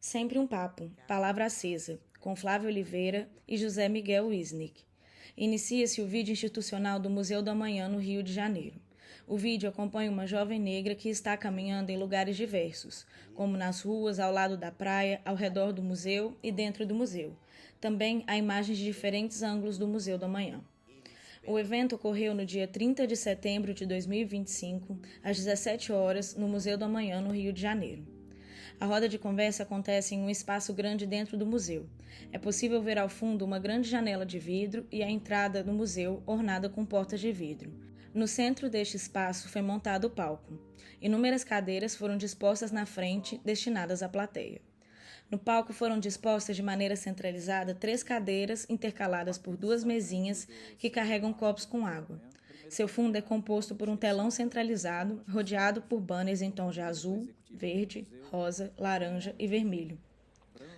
Sempre um Papo, Palavra Acesa, com Flávio Oliveira e José Miguel Wisnik. Inicia-se o vídeo institucional do Museu do Amanhã, no Rio de Janeiro. O vídeo acompanha uma jovem negra que está caminhando em lugares diversos, como nas ruas, ao lado da praia, ao redor do museu e dentro do museu. Também há imagens de diferentes ângulos do Museu do Amanhã. O evento ocorreu no dia 30 de setembro de 2025, às 17 horas, no Museu do Amanhã, no Rio de Janeiro. A roda de conversa acontece em um espaço grande dentro do museu. É possível ver ao fundo uma grande janela de vidro e a entrada do museu ornada com portas de vidro. No centro deste espaço foi montado o palco. Inúmeras cadeiras foram dispostas na frente, destinadas à plateia. No palco foram dispostas de maneira centralizada 3 cadeiras intercaladas por 2 mesinhas que carregam copos com água. Seu fundo é composto por um telão centralizado, rodeado por banners em tons de azul, verde, rosa, laranja e vermelho.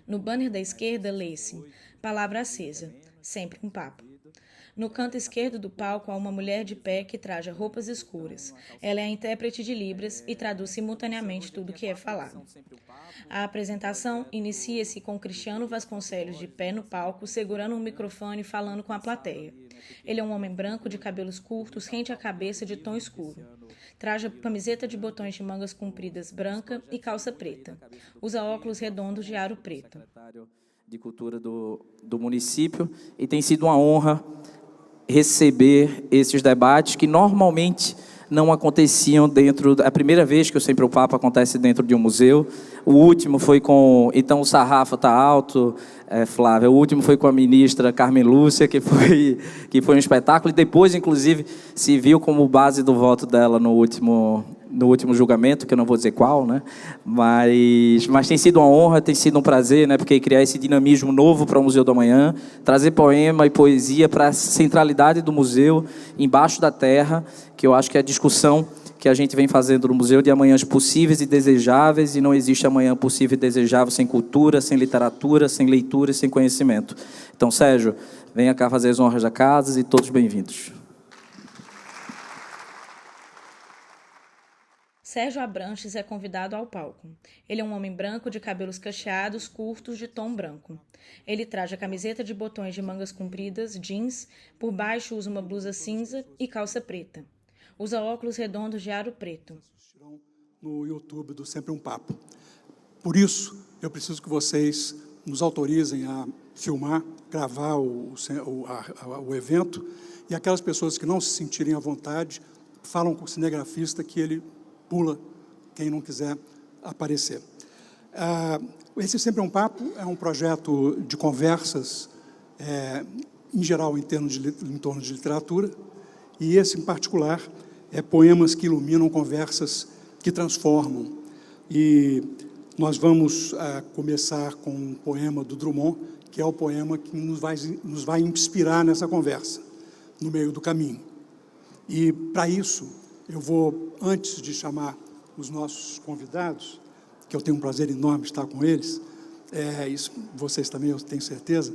No banner da esquerda, lê-se Palavra Acesa, sempre um papo. No canto esquerdo do palco há uma mulher de pé que traja roupas escuras. Ela é a intérprete de Libras e traduz simultaneamente tudo o que é falado. A apresentação inicia-se com Cristiano Vasconcelos de pé no palco, segurando um microfone e falando com a plateia. Ele é um homem branco de cabelos curtos, rente à cabeça de tom escuro. Traja camiseta de botões de mangas compridas branca e calça preta. Usa óculos redondos de aro preto. De Cultura do município, e tem sido uma honra receber esses debates que normalmente não aconteciam dentro... A primeira vez que o Sempre o Papo acontece dentro de um museu. O último foi com... Então o sarrafo está alto, Flávia. O último foi com a ministra Carmen Lúcia, que foi um espetáculo. E depois, inclusive, se viu como base do voto dela no último julgamento, que eu não vou dizer qual, né? Mas tem sido uma honra, tem sido um prazer, né? Porque criar esse dinamismo novo para o Museu do Amanhã, trazer poema e poesia para a centralidade do museu, embaixo da terra, que eu acho que é a discussão que a gente vem fazendo no Museu de Amanhãs possíveis e desejáveis, e não existe amanhã possível e desejável sem cultura, sem literatura, sem leitura e sem conhecimento. Então, Sérgio, venha cá fazer as honras da casa e todos bem-vindos. Sérgio Abranches é convidado ao palco. Ele é um homem branco de cabelos cacheados, curtos, de tom branco. Ele traja camiseta de botões de mangas compridas, jeans, por baixo usa uma blusa cinza e calça preta. Usa óculos redondos de aro preto. No YouTube do Sempre um Papo. Por isso, eu preciso que vocês nos autorizem a filmar, gravar o evento, e aquelas pessoas que não se sentirem à vontade, falam com o cinegrafista que ele pula quem não quiser aparecer. Esse Sempre um Papo é um projeto de conversas, em geral, em torno de literatura, e esse, em particular, é poemas que iluminam, conversas que transformam. E nós vamos começar com um poema do Drummond, que é o poema que nos vai inspirar nessa conversa, no meio do caminho. E, para isso, eu vou, antes de chamar os nossos convidados, que eu tenho um prazer enorme de estar com eles, isso vocês também, eu tenho certeza,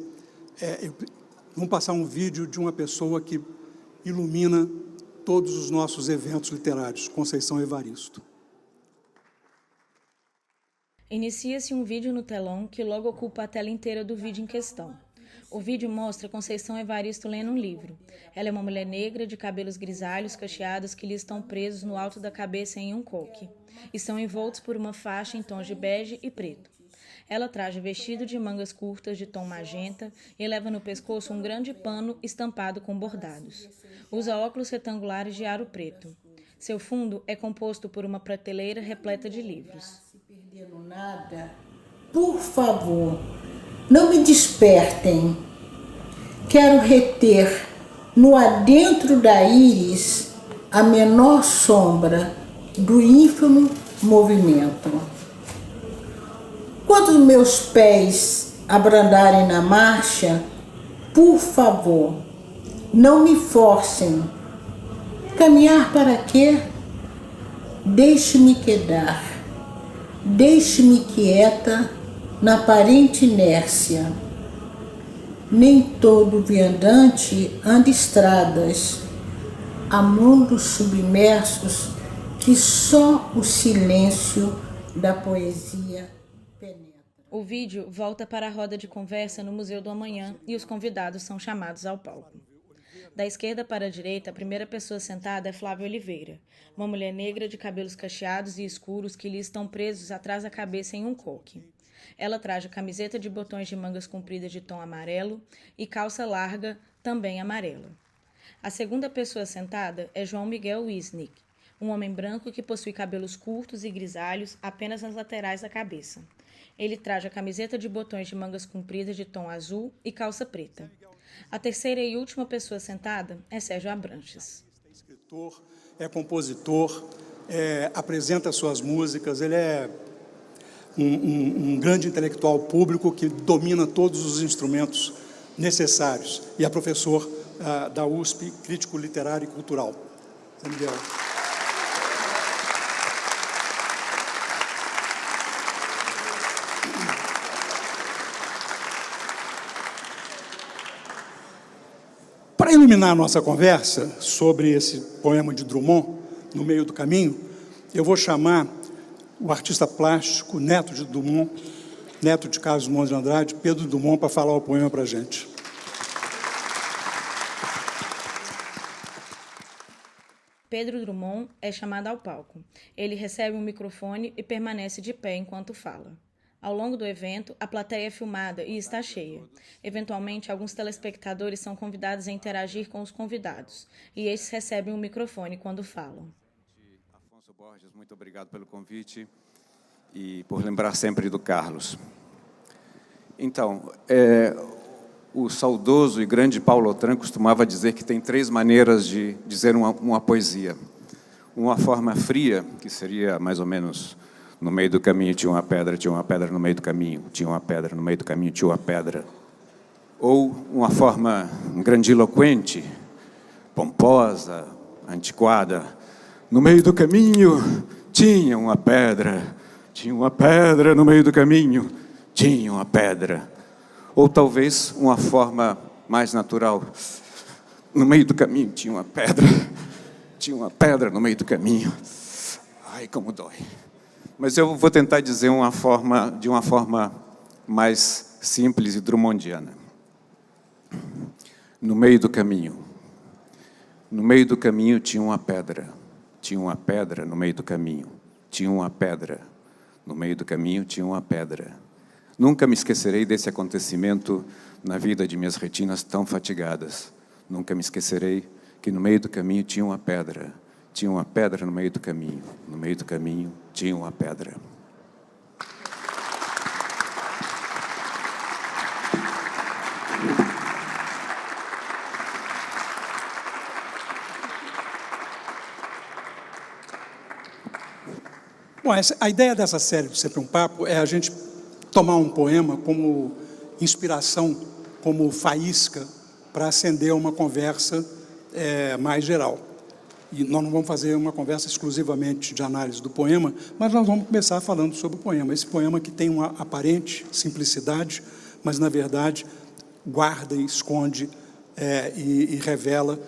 vamos passar um vídeo de uma pessoa que ilumina todos os nossos eventos literários, Conceição Evaristo. Inicia-se um vídeo no telão que logo ocupa a tela inteira do vídeo em questão. O vídeo mostra Conceição Evaristo lendo um livro. Ela é uma mulher negra de cabelos grisalhos cacheados que lhe estão presos no alto da cabeça em um coque e são envoltos por uma faixa em tons de bege e preto. Ela traja vestido de mangas curtas de tom magenta e leva no pescoço um grande pano estampado com bordados. Usa óculos retangulares de aro preto. Seu fundo é composto por uma prateleira repleta de livros. Se perdendo nada, por favor, não me despertem. Quero reter no adentro da íris a menor sombra do ínfimo movimento. Quando meus pés abrandarem na marcha, por favor, não me forcem. Caminhar para quê? Deixe-me quedar. Deixe-me quieta na aparente inércia. Nem todo viandante anda estradas. Há mundos submersos que só o silêncio da poesia penetra. O vídeo volta para a roda de conversa no Museu do Amanhã e os convidados são chamados ao palco. Da esquerda para a direita, a primeira pessoa sentada é Flávia Oliveira, uma mulher negra de cabelos cacheados e escuros que lhe estão presos atrás da cabeça em um coque. Ela traz camiseta de botões de mangas compridas de tom amarelo e calça larga, também amarela. A segunda pessoa sentada é João Miguel Wisnik, um homem branco que possui cabelos curtos e grisalhos apenas nas laterais da cabeça. Ele traz a camiseta de botões de mangas compridas de tom azul e calça preta. A terceira e última pessoa sentada é Sérgio Abranches. É escritor, é compositor, apresenta suas músicas, ele é um grande intelectual público que domina todos os instrumentos necessários e é professor da USP, crítico literário e cultural. Zé Miguel. Para iluminar a nossa conversa sobre esse poema de Drummond, No Meio do Caminho, eu vou chamar o artista plástico, neto de Drummond, neto de Carlos Drummond de Andrade, Pedro Drummond, para falar o poema para a gente. Pedro Drummond é chamado ao palco. Ele recebe um microfone e permanece de pé enquanto fala. Ao longo do evento, a plateia é filmada e está cheia. Eventualmente, alguns telespectadores são convidados a interagir com os convidados, e estes recebem um microfone quando falam. Afonso Borges, muito obrigado pelo convite e por lembrar sempre do Carlos. Então, o saudoso e grande Paulo Autran costumava dizer que tem 3 maneiras de dizer uma poesia. Uma forma fria, que seria mais ou menos: no meio do caminho tinha uma pedra no meio do caminho, tinha uma pedra no meio do caminho, tinha uma pedra. Ou uma forma grandiloquente, pomposa, antiquada: no meio do caminho tinha uma pedra no meio do caminho, tinha uma pedra. Ou talvez uma forma mais natural: no meio do caminho tinha uma pedra no meio do caminho. Ai, como dói. Mas eu vou tentar dizer de uma forma mais simples e drummondiana. No meio do caminho tinha uma pedra no meio do caminho, tinha uma pedra no meio do caminho, tinha uma pedra. Nunca me esquecerei desse acontecimento na vida de minhas retinas tão fatigadas. Nunca me esquecerei que no meio do caminho tinha uma pedra no meio do caminho tinha uma pedra. Bom, a ideia dessa série do Sempre um Papo é a gente tomar um poema como inspiração, como faísca, para acender uma conversa mais geral. E nós não vamos fazer uma conversa exclusivamente de análise do poema, mas nós vamos começar falando sobre o poema. Esse poema que tem uma aparente simplicidade, mas, na verdade, guarda e esconde e revela,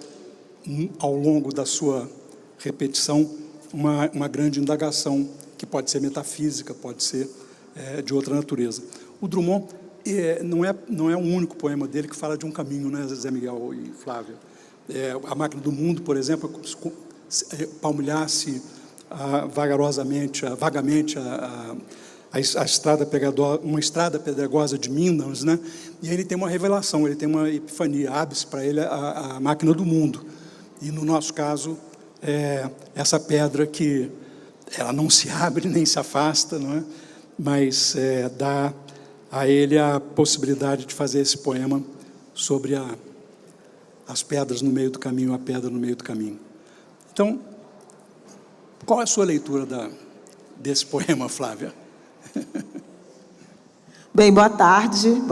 ao longo da sua repetição, uma grande indagação, que pode ser metafísica, pode ser de outra natureza. O Drummond não é o único poema dele que fala de um caminho, né, Zé Miguel e Flávia? A Máquina do Mundo, por exemplo, palmilhar-se vagamente a estrada uma estrada pedregosa de Minas, né? E ele tem uma revelação, ele tem uma epifania, abre-se para ele a máquina do mundo. E, no nosso caso, essa pedra que ela não se abre nem se afasta, não é? Mas dá a ele a possibilidade de fazer esse poema sobre as pedras no meio do caminho, a pedra no meio do caminho. Então, qual é a sua leitura desse poema, Flávia? Bem, boa tarde,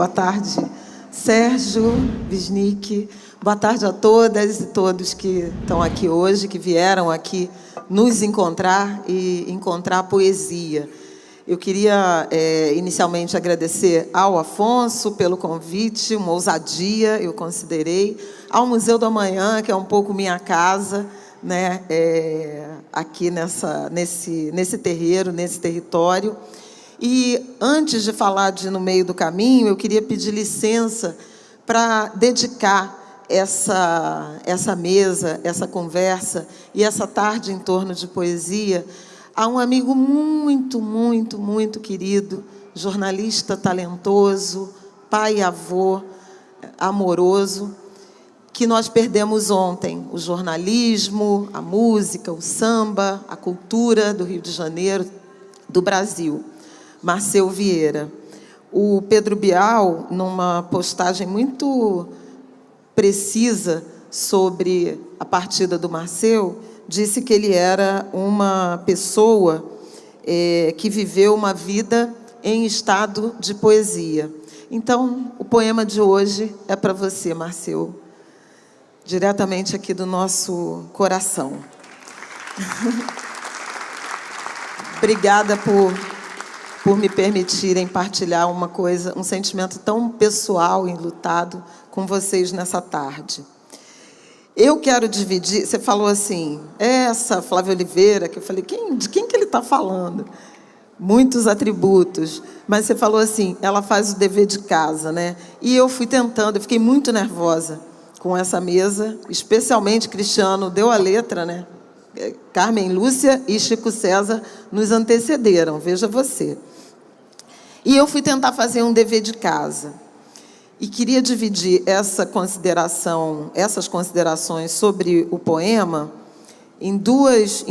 Sérgio Wisnik, boa tarde a todas e todos que estão aqui hoje, que vieram aqui nos encontrar e encontrar poesia. Eu queria, inicialmente, agradecer ao Afonso pelo convite, uma ousadia, eu considerei, ao Museu do Amanhã, que é um pouco minha casa, aqui nesse terreiro, nesse território. E, antes de falar de No Meio do Caminho, eu queria pedir licença para dedicar essa mesa, essa conversa e essa tarde em torno de poesia a um amigo muito, muito, muito querido, jornalista talentoso, pai e avô, amoroso, que nós perdemos ontem. O jornalismo, a música, o samba, a cultura do Rio de Janeiro, do Brasil. Marceu Vieira. O Pedro Bial, numa postagem muito precisa sobre a partida do Marceu, disse que ele era uma pessoa que viveu uma vida em estado de poesia. Então, o poema de hoje é para você, Marceu, diretamente aqui do nosso coração. Obrigada por me permitirem partilhar uma coisa, um sentimento tão pessoal e enlutado com vocês nessa tarde. Eu quero dividir, você falou assim, essa Flávia Oliveira, que eu falei, de quem que ele está falando? Muitos atributos, mas você falou assim, ela faz o dever de casa, né? E eu fui tentando, eu fiquei muito nervosa com essa mesa, especialmente Cristiano deu a letra, né? Carmen Lúcia e Chico César nos antecederam, veja você. E eu fui tentar fazer um dever de casa. E queria dividir essas considerações sobre o poema em dois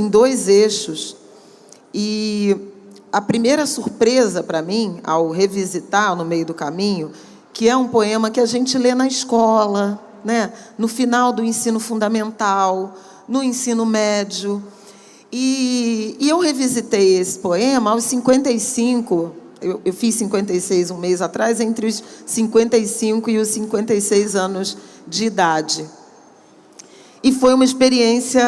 eixos. E a primeira surpresa para mim, ao revisitar No Meio do Caminho, que é um poema que a gente lê na escola, né? No final do ensino fundamental, no ensino médio. E eu revisitei esse poema aos 55. Eu fiz 56 um mês atrás, entre os 55 e os 56 anos de idade. E foi uma experiência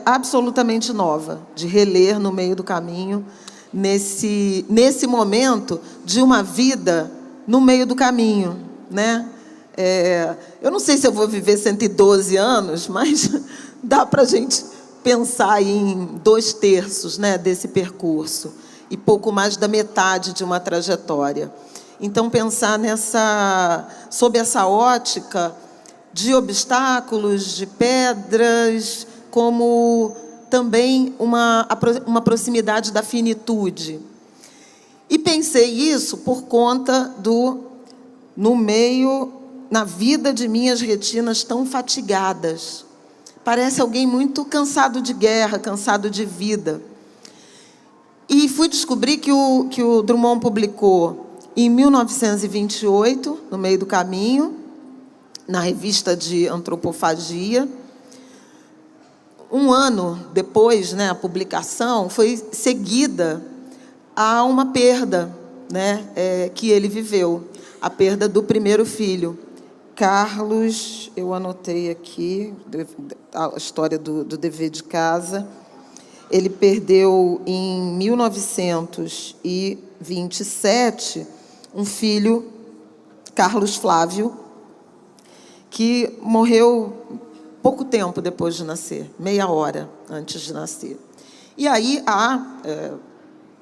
absolutamente nova, de reler No Meio do Caminho, nesse momento de uma vida no meio do caminho, né? Eu não sei se eu vou viver 112 anos, mas dá para a gente pensar em 2/3, né, desse percurso. E pouco mais da metade de uma trajetória. Então, pensar sob essa ótica de obstáculos, de pedras, como também uma proximidade da finitude. E pensei isso por conta na vida de minhas retinas tão fatigadas. Parece alguém muito cansado de guerra, cansado de vida. E fui descobrir que o Drummond publicou em 1928, No Meio do Caminho, na revista de Antropofagia. Um ano depois, né, a publicação foi seguida a uma perda, né, que ele viveu, a perda do primeiro filho. Carlos, eu anotei aqui a história do dever de casa. Ele perdeu, em 1927, um filho, Carlos Flávio, que morreu pouco tempo depois de nascer, meia hora antes de nascer. E aí há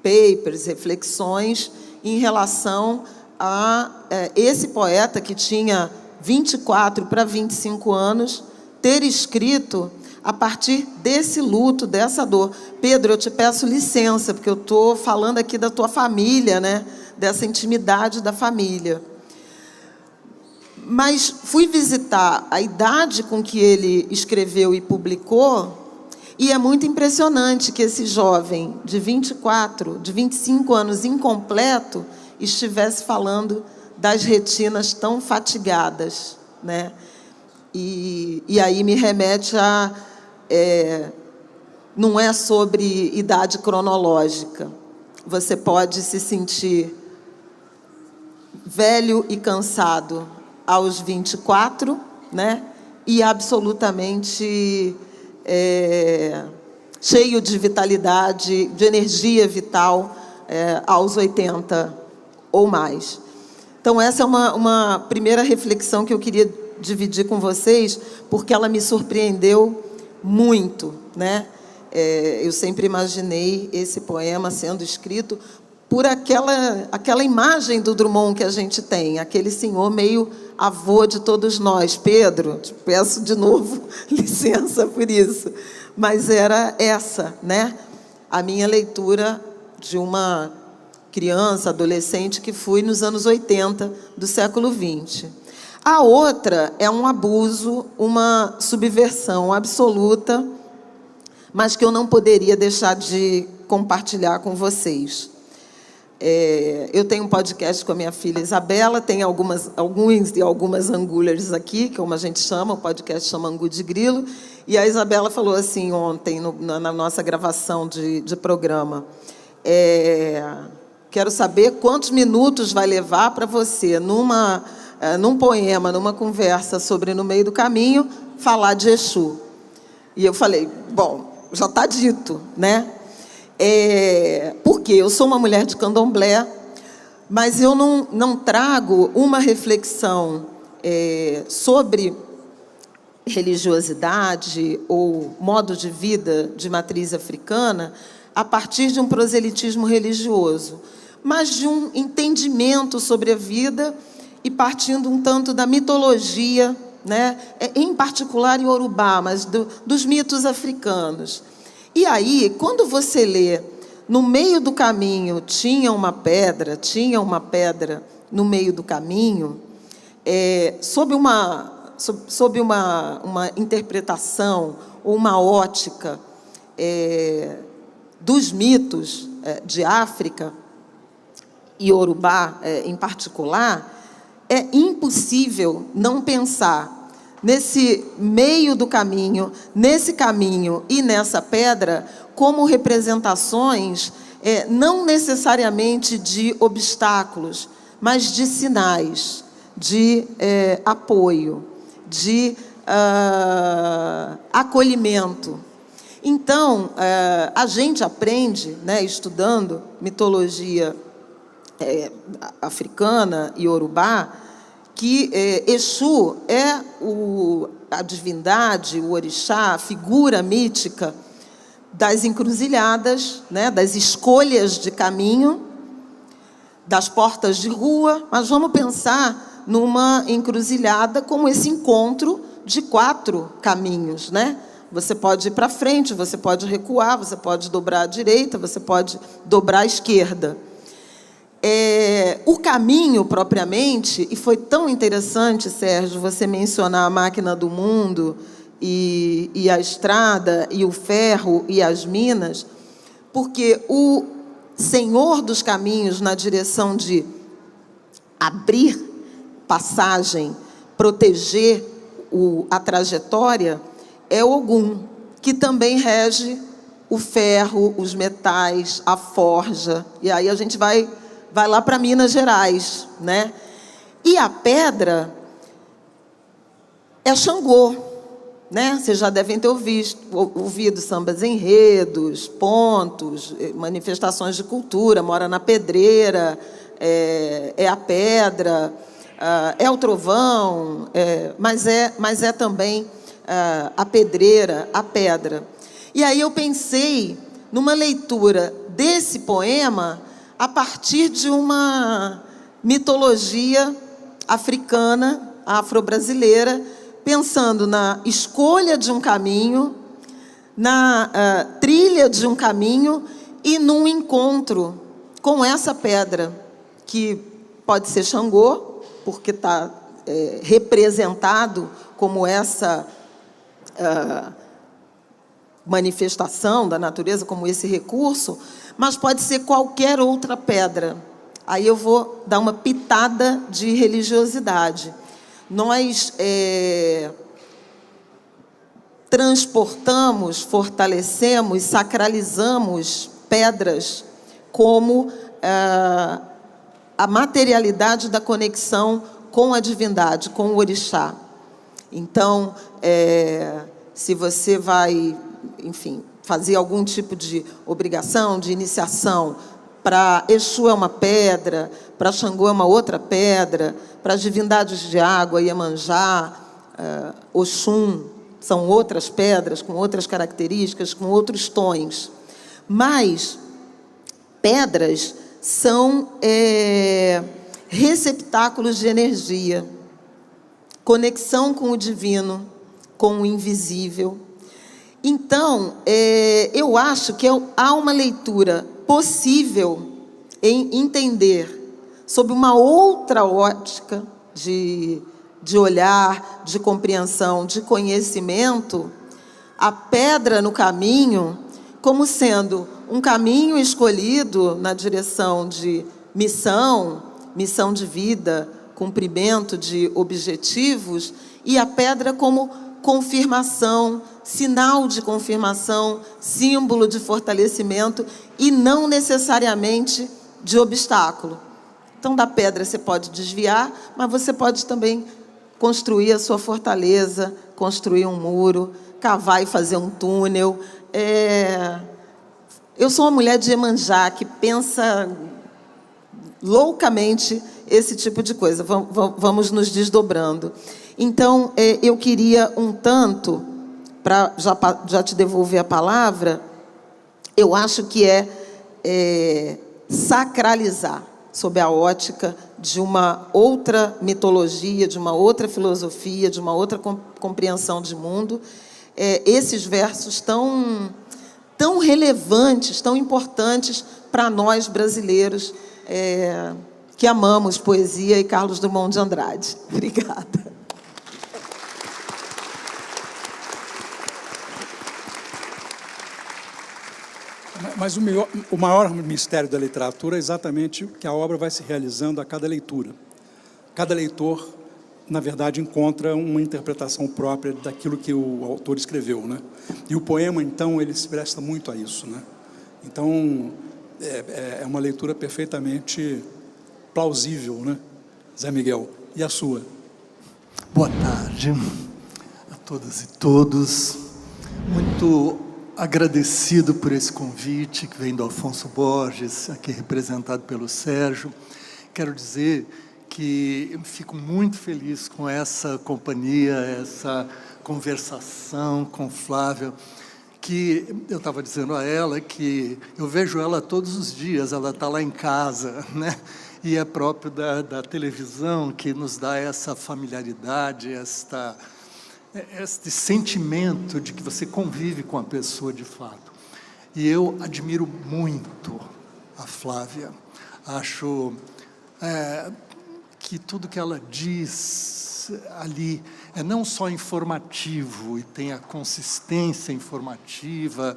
papers, reflexões em relação a esse poeta que tinha 24 para 25 anos, ter escrito a partir desse luto, dessa dor. Pedro, eu te peço licença, porque eu estou falando aqui da tua família, né? Dessa intimidade da família. Mas fui visitar a idade com que ele escreveu e publicou, e é muito impressionante que esse jovem de 25 anos incompleto, estivesse falando das retinas tão fatigadas, né? E aí me remete a... não é sobre idade cronológica. Você pode se sentir velho e cansado aos 24, né? E absolutamente cheio de vitalidade, de energia vital, aos 80 ou mais. Então, essa é uma primeira reflexão que eu queria dividir com vocês, porque ela me surpreendeu muito, né? Eu sempre imaginei esse poema sendo escrito por aquela imagem do Drummond que a gente tem, aquele senhor meio avô de todos nós. Pedro, te peço de novo licença por isso, mas era essa, né, a minha leitura de uma criança, adolescente que fui nos anos 80 do século XX. A outra é um abuso, uma subversão absoluta, mas que eu não poderia deixar de compartilhar com vocês. Eu tenho um podcast com a minha filha Isabela, tem alguns e algumas angulers aqui, como a gente chama, o podcast chama Angu de Grilo, e a Isabela falou assim ontem, na nossa gravação de programa, quero saber quantos minutos vai levar para você, num poema, numa conversa sobre No Meio do Caminho, falar de Exu. E eu falei, bom, já está dito, né? Porque eu sou uma mulher de candomblé, mas eu não trago uma reflexão sobre religiosidade ou modo de vida de matriz africana a partir de um proselitismo religioso, mas de um entendimento sobre a vida e partindo um tanto da mitologia, né? Em particular em Yorubá, mas dos mitos africanos. E aí, quando você lê, no meio do caminho tinha uma pedra no meio do caminho, sob uma interpretação ou uma ótica dos mitos de África, e Yorubá em particular, é impossível não pensar nesse meio do caminho, nesse caminho e nessa pedra, como representações não necessariamente de obstáculos, mas de sinais, de apoio, de acolhimento. Então, a gente aprende, né, estudando mitologia africana e Yorubá, que Exu é a divindade, o orixá, a figura mítica das encruzilhadas, né, das escolhas de caminho, das portas de rua, mas vamos pensar numa encruzilhada como esse encontro de 4 caminhos, né? Você pode ir para frente, você pode recuar, você pode dobrar à direita, você pode dobrar à esquerda. O caminho, propriamente, e foi tão interessante, Sérgio, você mencionar a máquina do mundo e a estrada, e o ferro e as minas, porque o senhor dos caminhos, na direção de abrir passagem, proteger a trajetória, é Ogum, que também rege o ferro, os metais, a forja. E aí a gente vai lá para Minas Gerais, né? E a pedra é Xangô, né? Vocês já devem ter ouvido sambas enredos, pontos, manifestações de cultura, mora na pedreira, é a pedra, é o trovão, mas é também a pedreira, a pedra. E aí eu pensei numa leitura desse poema a partir de uma mitologia africana, afro-brasileira, pensando na escolha de um caminho, na trilha de um caminho e num encontro com essa pedra, que pode ser Xangô, porque está representado como essa manifestação da natureza, como esse recurso, mas pode ser qualquer outra pedra. Aí eu vou dar uma pitada de religiosidade. Nós transportamos, fortalecemos, sacralizamos pedras como a materialidade da conexão com a divindade, com o orixá. Então, se você vai, enfim, fazer algum tipo de obrigação, de iniciação, para Exu é uma pedra, para Xangô é uma outra pedra, para as divindades de água, Iemanjá, Oxum, são outras pedras, com outras características, com outros tons. Mas pedras são receptáculos de energia, conexão com o divino, com o invisível. Então, eu acho que há uma leitura possível em entender, sob uma outra ótica de olhar, de compreensão, de conhecimento, a pedra no caminho como sendo um caminho escolhido na direção de missão de vida, cumprimento de objetivos, e a pedra como confirmação, sinal de confirmação, símbolo de fortalecimento e não necessariamente de obstáculo. Então, da pedra você pode desviar, mas você pode também construir a sua fortaleza, construir um muro, cavar e fazer um túnel. Eu sou uma mulher de Iemanjá que pensa loucamente esse tipo de coisa. Vamos nos desdobrando. Então, eu queria um tanto, para já te devolver a palavra, eu acho que sacralizar, sob a ótica de uma outra mitologia, de uma outra filosofia, de uma outra compreensão de mundo, esses versos tão relevantes, tão importantes para nós brasileiros que amamos poesia e Carlos Drummond de Andrade. Obrigada. Mas o maior mistério da literatura é exatamente que a obra vai se realizando a cada leitura. Cada leitor, na verdade, encontra uma interpretação própria daquilo que o autor escreveu, né? E o poema, então, ele se presta muito a isso, né? Então, é uma leitura perfeitamente plausível, né, Zé Miguel? E a sua? Boa tarde a todas e todos. Muito agradecido por esse convite que vem do Afonso Borges, aqui representado pelo Sérgio. Quero dizer que eu fico muito feliz com essa companhia, essa conversação com Flávia, que eu estava dizendo a ela que eu vejo ela todos os dias, ela está lá em casa, né? E é próprio da televisão que nos dá essa familiaridade, este sentimento de que você convive com a pessoa de fato. E eu admiro muito a Flávia. Acho que tudo que ela diz ali é não só informativo e tem a consistência informativa,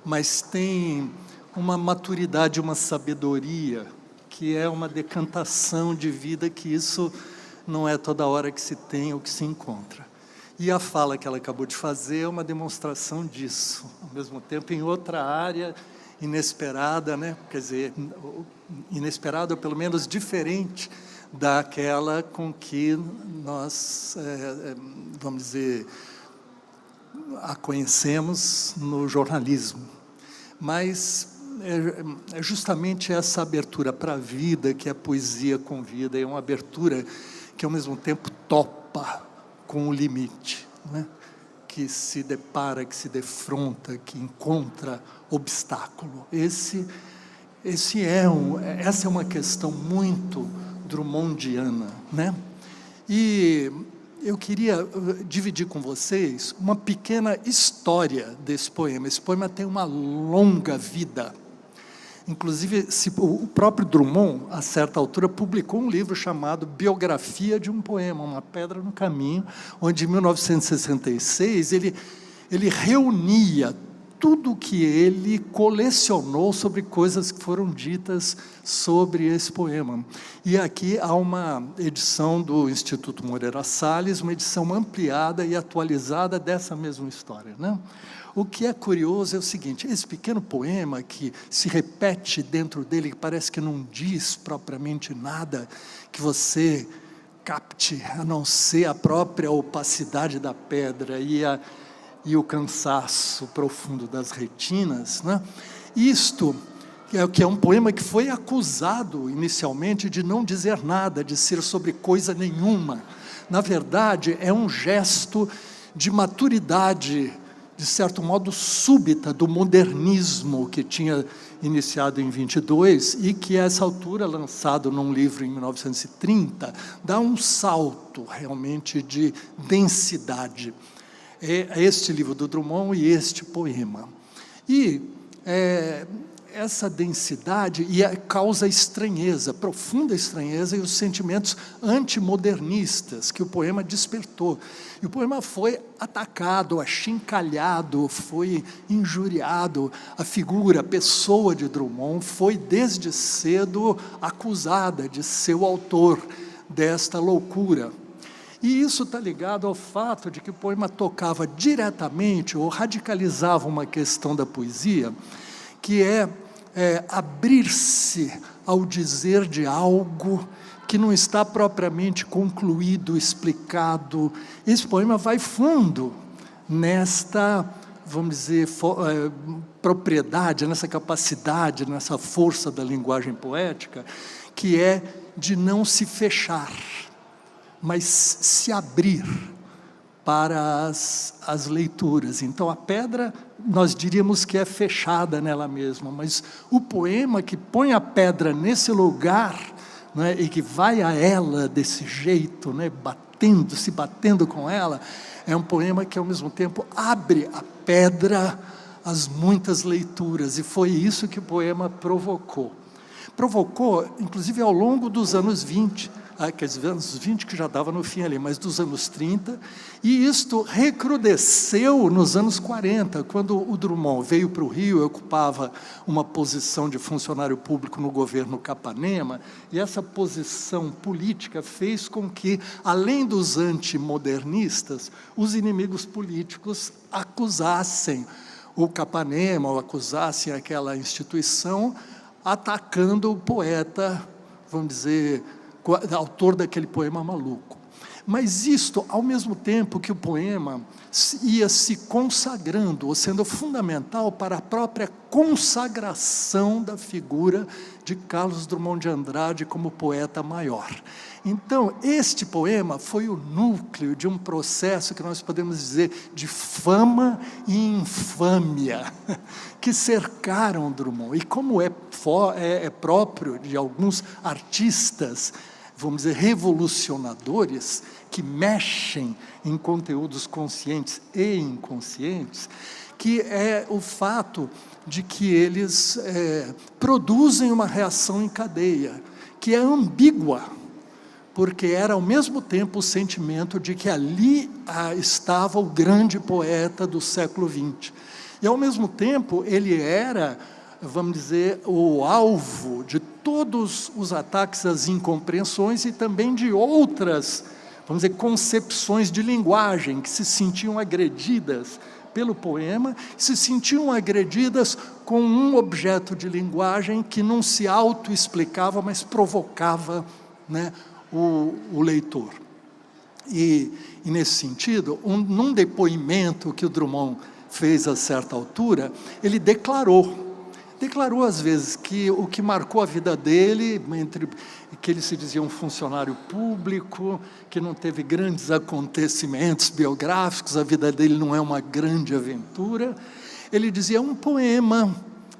mas tem uma maturidade, uma sabedoria, que é uma decantação de vida, que isso não é toda hora que se tem ou que se encontra. E a fala que ela acabou de fazer é uma demonstração disso. Ao mesmo tempo, em outra área inesperada, né? Quer dizer, inesperada, ou pelo menos diferente daquela com que nós, vamos dizer, a conhecemos no jornalismo. Mas é justamente essa abertura para a vida que a poesia convida, é uma abertura que, ao mesmo tempo, topa com o limite, né? Que se depara, que se defronta, que encontra obstáculo. Essa é uma questão muito drummondiana, né? E eu queria dividir com vocês uma pequena história desse poema. Esse poema tem uma longa vida. Inclusive, o próprio Drummond, a certa altura, publicou um livro chamado Biografia de um Poema, Uma Pedra no Caminho, onde, em 1966, ele reunia tudo que ele colecionou sobre coisas que foram ditas sobre esse poema. E aqui há uma edição do Instituto Moreira Salles, uma edição ampliada e atualizada dessa mesma história, né? O que é curioso é o seguinte: esse pequeno poema que se repete dentro dele, que parece que não diz propriamente nada que você capte, a não ser a própria opacidade da pedra e o cansaço profundo das retinas, né? Isto que é um poema que foi acusado inicialmente de não dizer nada, de ser sobre coisa nenhuma. Na verdade, é um gesto de maturidade, de certo modo súbita, do modernismo que tinha iniciado em 22 e que, a essa altura, lançado num livro em 1930, dá um salto realmente de densidade. É este livro do Drummond e este poema. E essa densidade causa estranheza, profunda estranheza, e os sentimentos antimodernistas que o poema despertou. E o poema foi atacado, achincalhado, foi injuriado. A figura, a pessoa de Drummond foi desde cedo acusada de ser o autor desta loucura. E isso está ligado ao fato de que o poema tocava diretamente ou radicalizava uma questão da poesia, que é abrir-se ao dizer de algo que não está propriamente concluído, explicado. Esse poema vai fundo nesta, vamos dizer, propriedade, nessa capacidade, nessa força da linguagem poética, que é de não se fechar, mas se abrir para as leituras. Então, a pedra, nós diríamos que é fechada nela mesma, mas o poema que põe a pedra nesse lugar, né, e que vai a ela desse jeito, né, se batendo com ela, é um poema que, ao mesmo tempo, abre a pedra às muitas leituras, e foi isso que o poema provocou. Provocou, inclusive, ao longo dos anos 20, quer dizer, anos 20 que já estava no fim ali, mas dos anos 30, e isto recrudesceu nos anos 40, quando o Drummond veio para o Rio, ocupava uma posição de funcionário público no governo Capanema, e essa posição política fez com que, além dos antimodernistas, os inimigos políticos acusassem o Capanema, ou acusassem aquela instituição, atacando o poeta, vamos dizer, autor daquele poema maluco. Mas isto, ao mesmo tempo que o poema ia se consagrando, ou sendo fundamental para a própria consagração da figura de Carlos Drummond de Andrade como poeta maior. Então, este poema foi o núcleo de um processo que nós podemos dizer de fama e infâmia, que cercaram Drummond. E como é próprio de alguns artistas, vamos dizer, revolucionadores, que mexem em conteúdos conscientes e inconscientes, que é o fato de que eles produzem uma reação em cadeia, que é ambígua, porque era ao mesmo tempo o sentimento de que ali estava o grande poeta do século XX. E ao mesmo tempo ele era, vamos dizer, o alvo de todos os ataques às incompreensões e também de outras, vamos dizer, concepções de linguagem que se sentiam agredidas pelo poema, se sentiam agredidas com um objeto de linguagem que não se autoexplicava, mas provocava, né, o leitor. E nesse sentido, num depoimento que o Drummond fez a certa altura, ele declarou às vezes que o que marcou a vida dele, que ele se dizia um funcionário público, que não teve grandes acontecimentos biográficos, a vida dele não é uma grande aventura, ele dizia um poema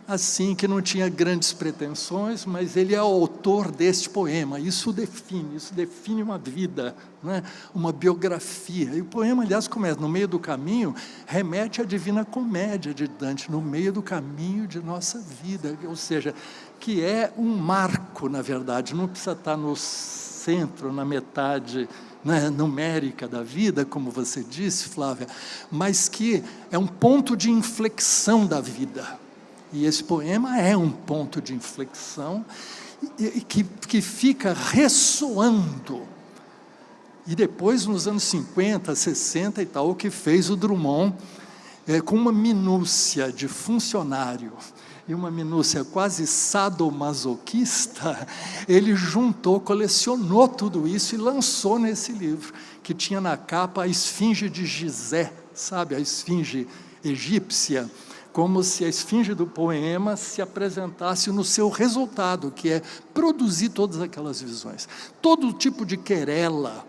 assim, que não tinha grandes pretensões, mas ele é o autor deste poema, isso define uma vida, né? Uma biografia. E o poema, aliás, começa no meio do caminho, remete à Divina Comédia de Dante, no meio do caminho de nossa vida, ou seja, que é um marco, na verdade, não precisa estar no centro, na metade, né, numérica da vida, como você disse, Flávia, mas que é um ponto de inflexão da vida. E esse poema é um ponto de inflexão que fica ressoando. E depois, nos anos 50, 60 e tal, o que fez o Drummond, com uma minúcia de funcionário e uma minúcia quase sadomasoquista, ele colecionou tudo isso e lançou nesse livro, que tinha na capa a esfinge de Gizé, sabe, a esfinge egípcia, como se a esfinge do poema se apresentasse no seu resultado, que é produzir todas aquelas visões. Todo tipo de querela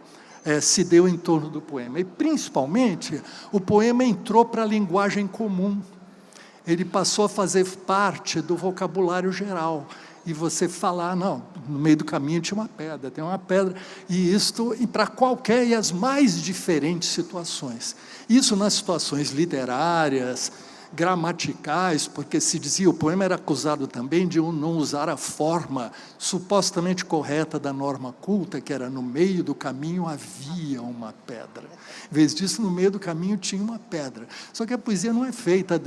se deu em torno do poema, e principalmente o poema entrou para a linguagem comum. ele passou a fazer parte do vocabulário geral. E você falar, não, no meio do caminho tinha uma pedra, tem uma pedra, e isto para qualquer e as mais diferentes situações. Isso nas situações literárias, gramaticais, porque se dizia, o poema era acusado também de não usar a forma supostamente correta da norma culta, que era no meio do caminho havia uma pedra. Em vez disso, no meio do caminho tinha uma pedra. Só que a poesia não é feita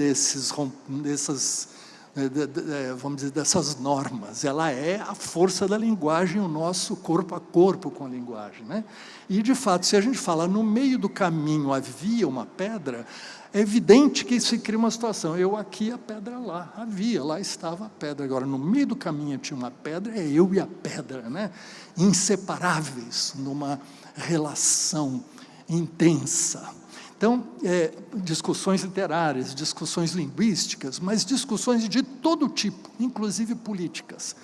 vamos dizer, dessas normas. Ela é a força da linguagem, o nosso corpo a corpo com a linguagem, né? E, de fato, se a gente fala no meio do caminho havia uma pedra, é evidente que se cria uma situação. Eu aqui, a pedra lá. Lá estava a pedra. Agora, no meio do caminho tinha uma pedra, é eu e a pedra, né? Inseparáveis, numa relação intensa. Então, discussões literárias, discussões linguísticas, mas discussões de todo tipo, inclusive políticas.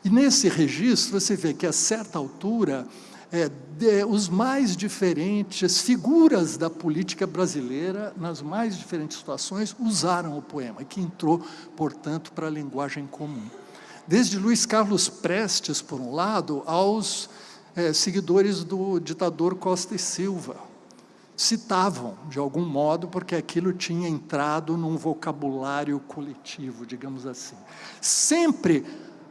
E nesse registro, você vê que, a certa altura, os mais diferentes figuras da política brasileira, nas mais diferentes situações, usaram o poema, que entrou, portanto, para a linguagem comum. Desde Luiz Carlos Prestes, por um lado, aos seguidores do ditador Costa e Silva, citavam, de algum modo, porque aquilo tinha entrado num vocabulário coletivo, digamos assim. Sempre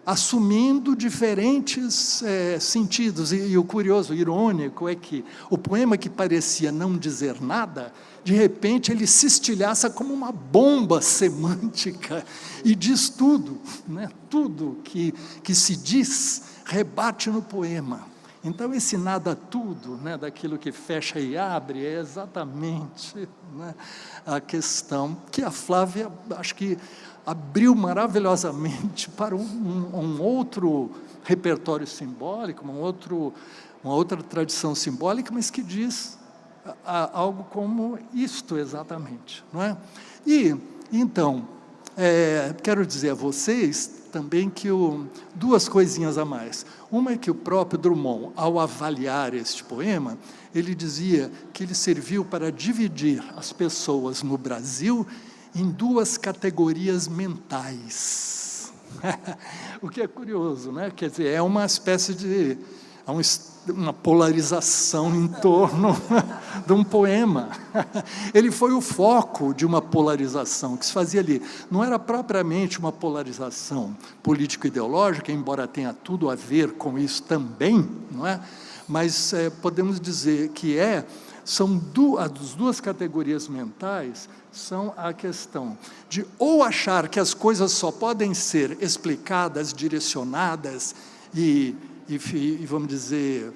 assumindo diferentes sentidos. E o curioso, o irônico, é que o poema que parecia não dizer nada, de repente ele se estilhaça como uma bomba semântica e diz tudo, né? Tudo que se diz rebate no poema. Então, esse nada tudo, né, daquilo que fecha e abre, é exatamente, né, a questão que a Flávia, acho que, abriu maravilhosamente para um outro repertório simbólico, uma outra tradição simbólica, mas que diz algo como isto exatamente, não é? E, então, quero dizer a vocês também que duas coisinhas a mais. Uma é que o próprio Drummond, ao avaliar este poema, ele dizia que ele serviu para dividir as pessoas no Brasil em duas categorias mentais. O que é curioso, né? Quer dizer, é uma espécie de uma polarização em torno de um poema. Ele foi o foco de uma polarização que se fazia ali. Não era propriamente uma polarização político-ideológica, embora tenha tudo a ver com isso também, não é? Mas podemos dizer que são as duas categorias mentais, são a questão de ou achar que as coisas só podem ser explicadas, direcionadas e vamos dizer,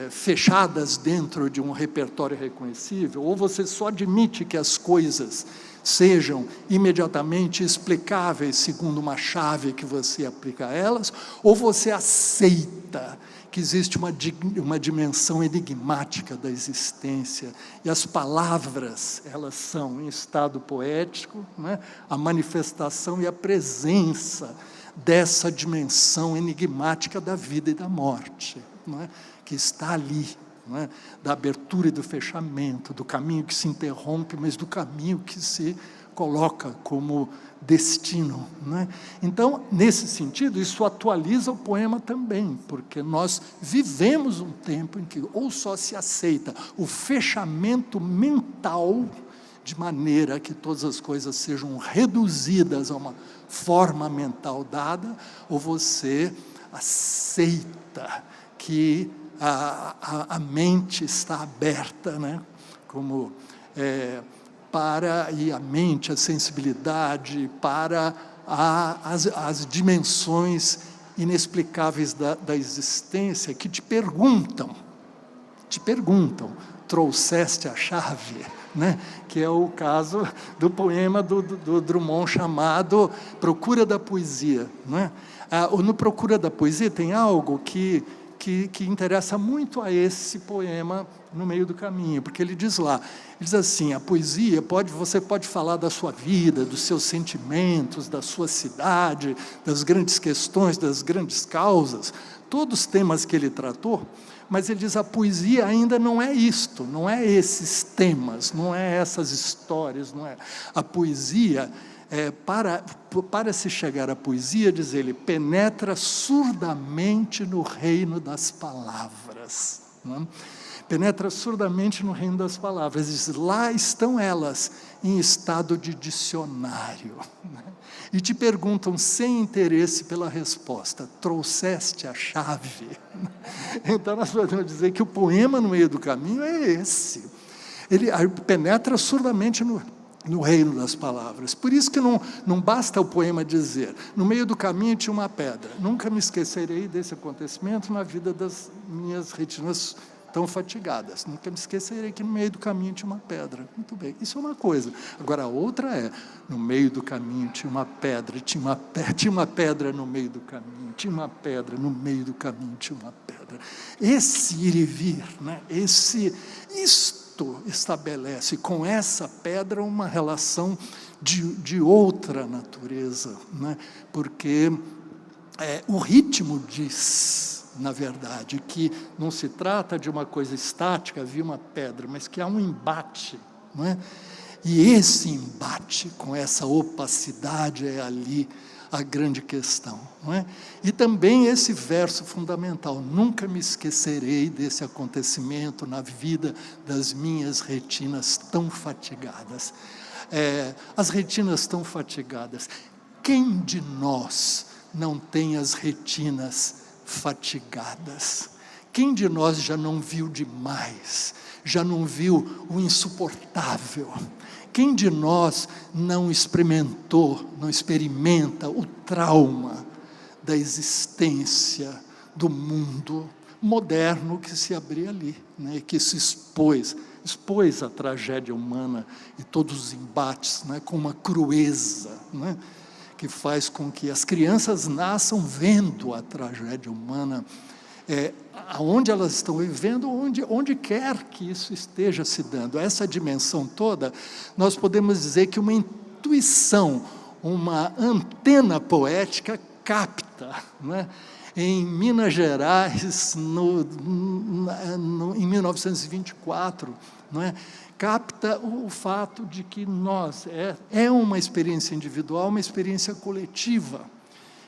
fechadas dentro de um repertório reconhecível, ou você só admite que as coisas sejam imediatamente explicáveis segundo uma chave que você aplica a elas, ou você aceita que existe uma dimensão enigmática da existência, e as palavras, elas são, em estado poético, né, a manifestação e a presença dessa dimensão enigmática da vida e da morte, não é? Que está ali, não é? Da abertura e do fechamento, do caminho que se interrompe, mas do caminho que se coloca como destino, não é? Então, nesse sentido, isso atualiza o poema também, porque nós vivemos um tempo em que ou só se aceita o fechamento mental, de maneira que todas as coisas sejam reduzidas a uma forma mental dada, ou você aceita que a mente está aberta, né? Como e a mente, a sensibilidade, para as dimensões inexplicáveis da existência, que te perguntam, trouxeste a chave? Né? Que é o caso do poema do Drummond chamado Procura da Poesia. Né? No Procura da Poesia tem algo que interessa muito a esse poema No Meio do Caminho, porque ele diz assim, a poesia, você pode falar da sua vida, dos seus sentimentos, da sua cidade, das grandes questões, das grandes causas, todos os temas que ele tratou, mas ele diz, a poesia ainda não é isto, não é esses temas, não é essas histórias, não é. A poesia, para se chegar à poesia, diz ele, penetra surdamente no reino das palavras. Não é? Penetra surdamente no reino das palavras. Diz, lá estão elas, em estado de dicionário. Né? E te perguntam, sem interesse pela resposta, trouxeste a chave? Então, nós podemos dizer que o poema no meio do caminho é esse. Ele penetra surdamente no reino das palavras. Por isso que não basta o poema dizer, no meio do caminho tinha uma pedra. Nunca me esquecerei desse acontecimento na vida das minhas retinas tão fatigadas. Nunca me esquecerei que no meio do caminho tinha uma pedra. Muito bem, isso é uma coisa. Agora, a outra é, no meio do caminho tinha uma pedra, tinha uma pedra no meio do caminho, tinha uma pedra no meio do caminho, tinha uma pedra. Esse ir e vir, né? Isto estabelece com essa pedra uma relação de outra natureza, né? Porque o ritmo diz, na verdade, que não se trata de uma coisa estática, havia uma pedra, mas que há um embate, não é? E esse embate com essa opacidade é ali a grande questão, não é? E também esse verso fundamental, nunca me esquecerei desse acontecimento na vida das minhas retinas tão fatigadas. As retinas tão fatigadas, quem de nós não tem as retinas fatigadas? Quem de nós já não viu demais? Já não viu o insuportável? Quem de nós não experimenta o trauma da existência do mundo moderno que se abria ali, né? Que se expôs a tragédia humana e todos os embates, né? Com uma crueza, né? Que faz com que as crianças nasçam vendo a tragédia humana, aonde elas estão vivendo, onde quer que isso esteja se dando. Essa dimensão toda, nós podemos dizer que uma intuição, uma antena poética capta, né? Em Minas Gerais, em 1924, não é? Capta o fato de que nós, é uma experiência individual, uma experiência coletiva,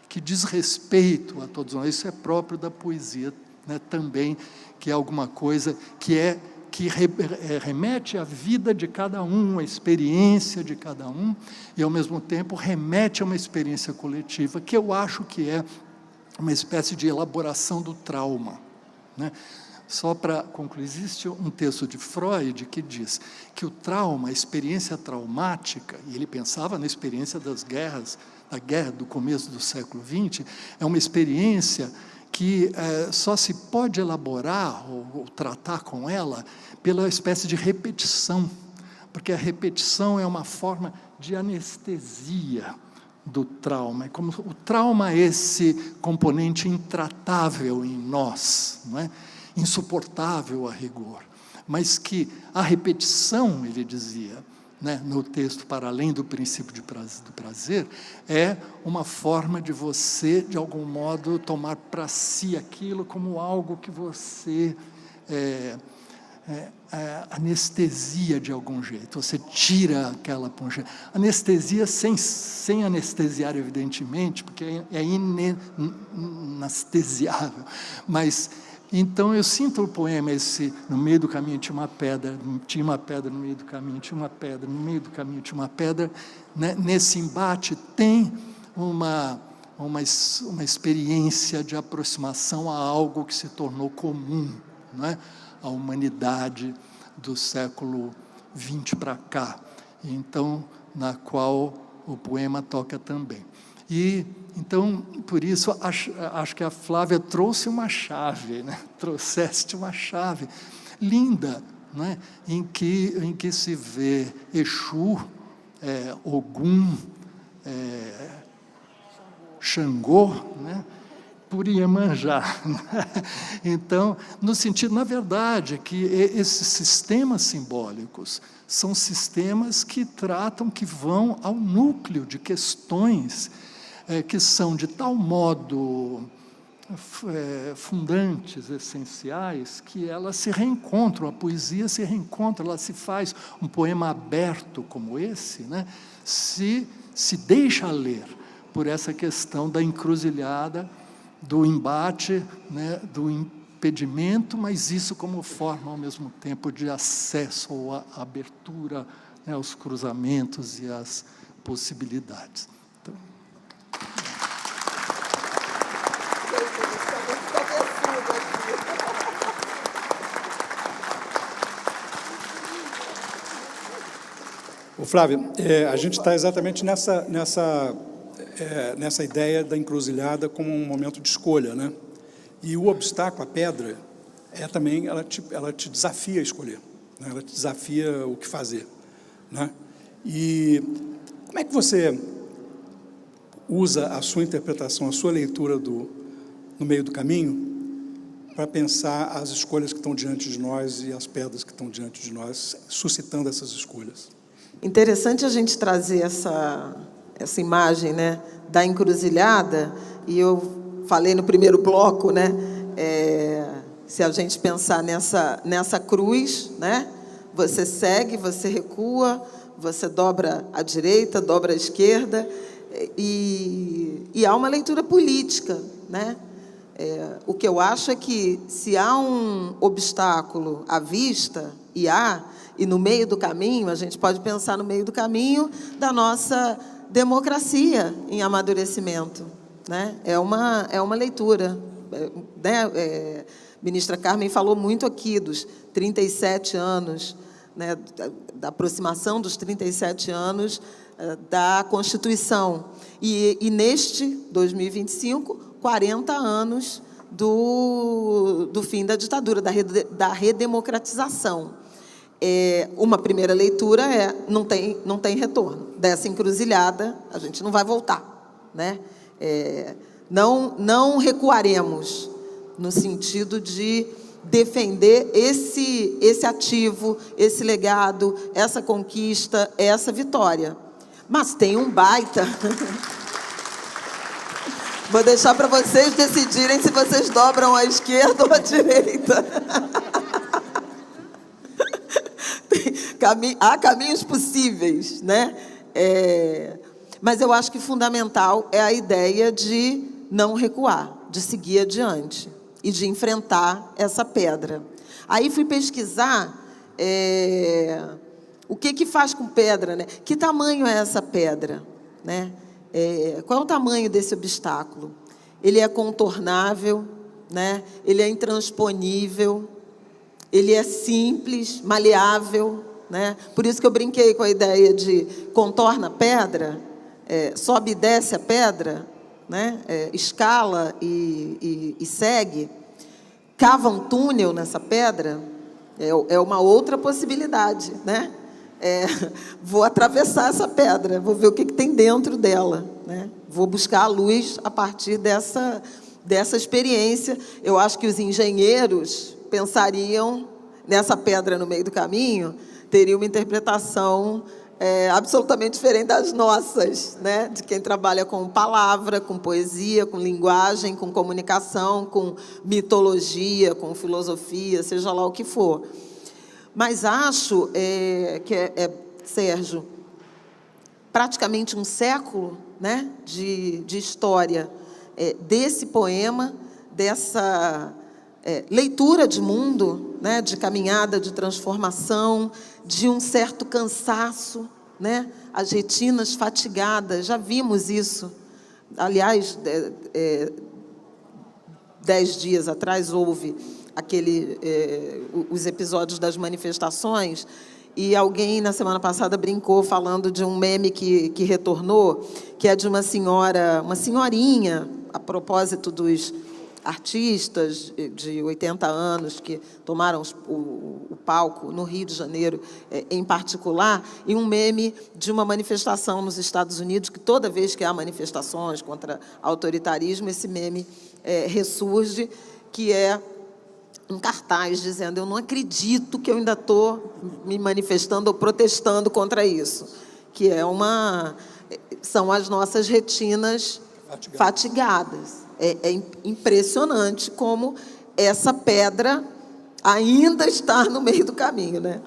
que diz respeito a todos nós. Isso é próprio da poesia, né, também, que é alguma coisa que remete à vida de cada um, à experiência de cada um, e, ao mesmo tempo, remete a uma experiência coletiva, que eu acho que é uma espécie de elaboração do trauma, né? Só para concluir, existe um texto de Freud que diz que o trauma, a experiência traumática, e ele pensava na experiência das guerras, da guerra do começo do século XX, é uma experiência que só se pode elaborar ou tratar com ela pela espécie de repetição, porque a repetição é uma forma de anestesia do trauma. É como o trauma é esse componente intratável em nós, não é? Insuportável a rigor, mas que a repetição, ele dizia, né, no texto, para além do princípio do prazer, é uma forma de você, de algum modo, tomar para si aquilo como algo que você anestesia de algum jeito, você tira aquela poncha. Anestesia sem anestesiar, evidentemente, porque é inanestesiável, mas então eu sinto o poema esse, no meio do caminho tinha uma pedra no meio do caminho, tinha uma pedra, no meio do caminho tinha uma pedra, né? Nesse embate tem uma experiência de aproximação a algo que se tornou comum, não é? A humanidade do século XX para cá, então, na qual o poema toca também. E, então, por isso, acho que a Flávia trouxe uma chave, né? Trouxeste uma chave linda, né? em que se vê Exu, Ogum, Xangô, né? Por Iemanjá. Então, no sentido, na verdade, que esses sistemas simbólicos são sistemas que tratam, que vão ao núcleo de questões que são de tal modo fundantes, essenciais, que elas se reencontram, a poesia se reencontra, ela se faz. Um poema aberto como esse, né, se deixa ler por essa questão da encruzilhada, do embate, né, do impedimento, mas isso como forma, ao mesmo tempo, de acesso ou a abertura, né, aos cruzamentos e às possibilidades. Então, Ô, Flávio, a gente está exatamente nessa ideia da encruzilhada como um momento de escolha, né? E o obstáculo, a pedra, também, ela te desafia a escolher, né? Ela te desafia o que fazer, né? E como é que você usa a sua interpretação, a sua leitura no meio do caminho, para pensar as escolhas que estão diante de nós e as pedras que estão diante de nós, suscitando essas escolhas? Interessante a gente trazer essa imagem, né, da encruzilhada, e eu falei no primeiro bloco, né, se a gente pensar nessa cruz, né, você segue, você recua, você dobra à direita, dobra à esquerda, e há uma leitura política, né? O que eu acho é que, se há um obstáculo à vista, e no meio do caminho, a gente pode pensar no meio do caminho da nossa democracia em amadurecimento, né? É uma leitura, né? Ministra Carmen falou muito aqui dos 37 anos, né? Da aproximação dos 37 anos da Constituição. E neste 2025, 40 anos do fim da ditadura, da redemocratização. Uma primeira leitura não tem retorno. Dessa encruzilhada, a gente não vai voltar, né? Não recuaremos no sentido de defender esse ativo, esse legado, essa conquista, essa vitória. Mas tem um baita... Vou deixar para vocês decidirem se vocês dobram à esquerda ou à direita. Há caminhos possíveis, né? Mas eu acho que fundamental é a ideia de não recuar, de seguir adiante e de enfrentar essa pedra. Aí fui pesquisar o que faz com pedra, né? Que tamanho é essa pedra, né? Qual é o tamanho desse obstáculo? Ele é contornável, né? Ele é intransponível, ele é simples, maleável, né? Por isso que eu brinquei com a ideia de contorna a pedra, sobe e desce a pedra, né? Escala e segue, cava um túnel nessa pedra, é uma outra possibilidade, né? Vou atravessar essa pedra, vou ver o que tem dentro dela, né? Vou buscar a luz a partir dessa experiência. Eu acho que os engenheiros pensariam nessa pedra no meio do caminho, teriam uma interpretação absolutamente diferente das nossas, né? De quem trabalha com palavra, com poesia, com linguagem, com comunicação, com mitologia, com filosofia, seja lá o que for. Mas acho Sérgio, praticamente um século, né, de história desse poema, dessa leitura de mundo, né, de caminhada, de transformação, de um certo cansaço, né, as retinas fatigadas, já vimos isso. Aliás, 10 dias atrás houve os episódios das manifestações, e alguém, na semana passada, brincou falando de um meme que retornou, que é de uma senhorinha, a propósito dos artistas de 80 anos que tomaram o palco no Rio de Janeiro, em particular, e um meme de uma manifestação nos Estados Unidos, que toda vez que há manifestações contra autoritarismo, esse meme ressurge, que é um cartaz dizendo: eu não acredito que eu ainda estou me manifestando ou protestando contra isso, que são as nossas retinas fatigadas, É impressionante como essa pedra ainda está no meio do caminho, né?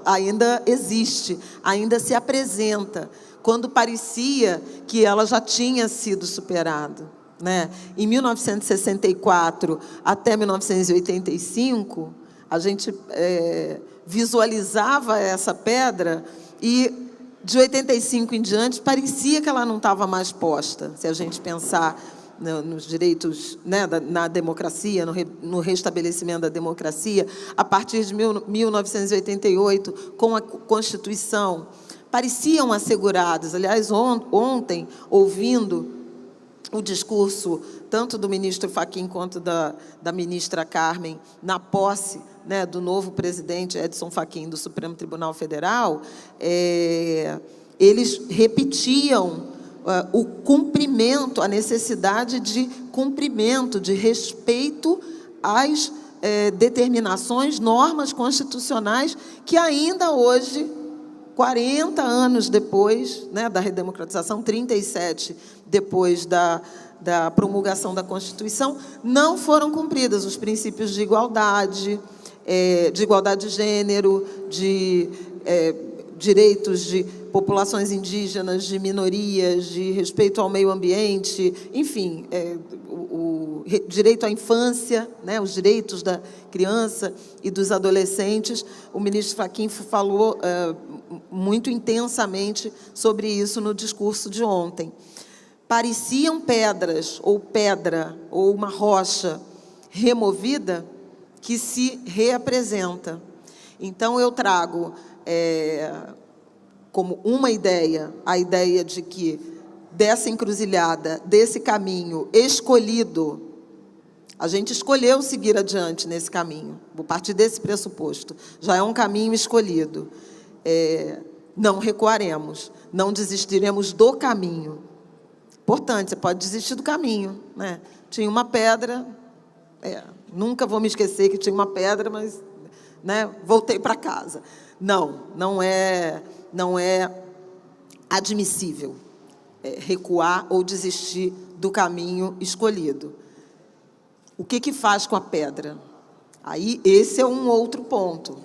Ainda existe, ainda se apresenta, quando parecia que ela já tinha sido superada, né? Em 1964 até 1985, a gente visualizava essa pedra e, de 85 em diante, parecia que ela não estava mais posta, se a gente pensar nos direitos, né, na democracia, no restabelecimento da democracia. A partir de 1988, com a Constituição, pareciam assegurados. Aliás, ontem, ouvindo o discurso tanto do ministro Fachin quanto da ministra Carmen, na posse, né, do novo presidente Edson Fachin do Supremo Tribunal Federal, eles repetiam o cumprimento, a necessidade de cumprimento, de respeito às determinações, normas constitucionais que ainda hoje, 40 anos depois, né, da redemocratização, 37 depois da promulgação da Constituição, não foram cumpridas. Os princípios de igualdade de gênero, de direitos de populações indígenas, de minorias, de respeito ao meio ambiente, enfim, o direito à infância, né, os direitos da criança e dos adolescentes. O ministro Fachin falou muito intensamente sobre isso no discurso de ontem. Pareciam pedras, ou pedra, ou uma rocha removida que se reapresenta. Então, eu trago como uma ideia, a ideia de que dessa encruzilhada, desse caminho escolhido, a gente escolheu seguir adiante nesse caminho, vou partir desse pressuposto, já é um caminho escolhido. Não recuaremos, não desistiremos do caminho. Importante, você pode desistir do caminho, né? Tinha uma pedra, nunca vou me esquecer que tinha uma pedra, mas, né, voltei para casa. Não é admissível recuar ou desistir do caminho escolhido. O que faz com a pedra? Aí, esse é um outro ponto.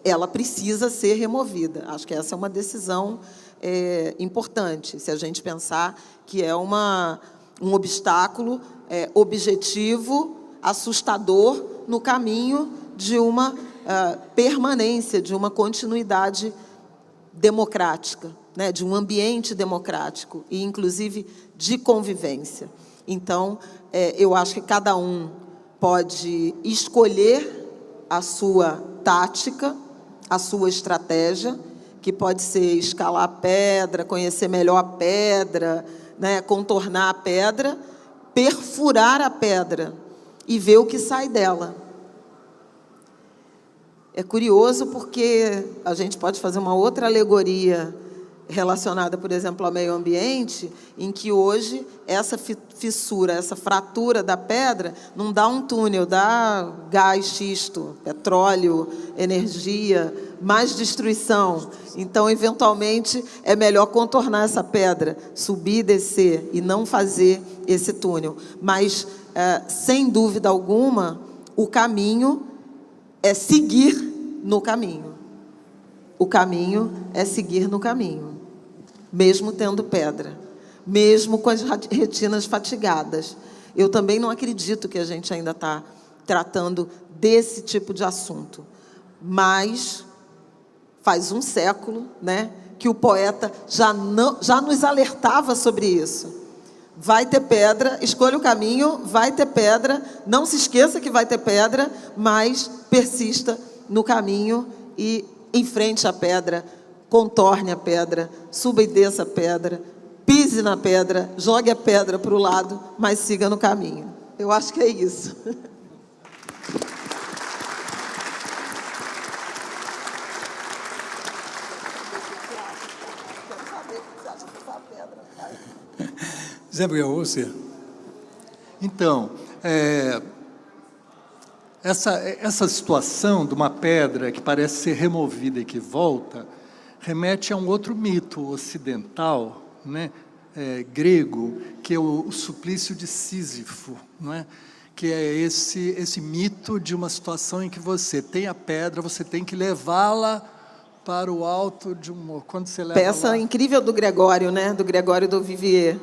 Ela precisa ser removida. Acho que essa é uma decisão importante, se a gente pensar que é um obstáculo objetivo, assustador, no caminho de uma permanência, de uma continuidade democrática, né, de um ambiente democrático e, inclusive, de convivência. Então, eu acho que cada um pode escolher a sua tática, a sua estratégia, que pode ser escalar a pedra, conhecer melhor a pedra, né, contornar a pedra, perfurar a pedra e ver o que sai dela. É curioso porque a gente pode fazer uma outra alegoria relacionada, por exemplo, ao meio ambiente, em que hoje essa fissura, essa fratura da pedra não dá um túnel, dá gás xisto, petróleo, energia, mais destruição. Então, eventualmente, é melhor contornar essa pedra, subir e descer, e não fazer esse túnel. Mas, sem dúvida alguma, o caminho é seguir no caminho. O caminho é seguir no caminho, mesmo tendo pedra, mesmo com as retinas fatigadas. Eu também não acredito que a gente ainda está tratando desse tipo de assunto, mas faz um século, né, que o poeta já nos alertava sobre isso. Vai ter pedra, escolha o caminho, vai ter pedra, não se esqueça que vai ter pedra, mas persista no caminho e enfrente a pedra, contorne a pedra, suba e desça a pedra, pise na pedra, jogue a pedra para o lado, mas siga no caminho. Eu acho que é isso. Zé Miguel, você. Então, essa situação de uma pedra que parece ser removida e que volta, remete a um outro mito ocidental, né? grego, que é o suplício de Sísifo, não é? Que é esse mito de uma situação em que você tem a pedra, você tem que levá-la para o alto de um morro. Quando você leva Peça lá... incrível do Gregório, né? Do Gregório do Vivier.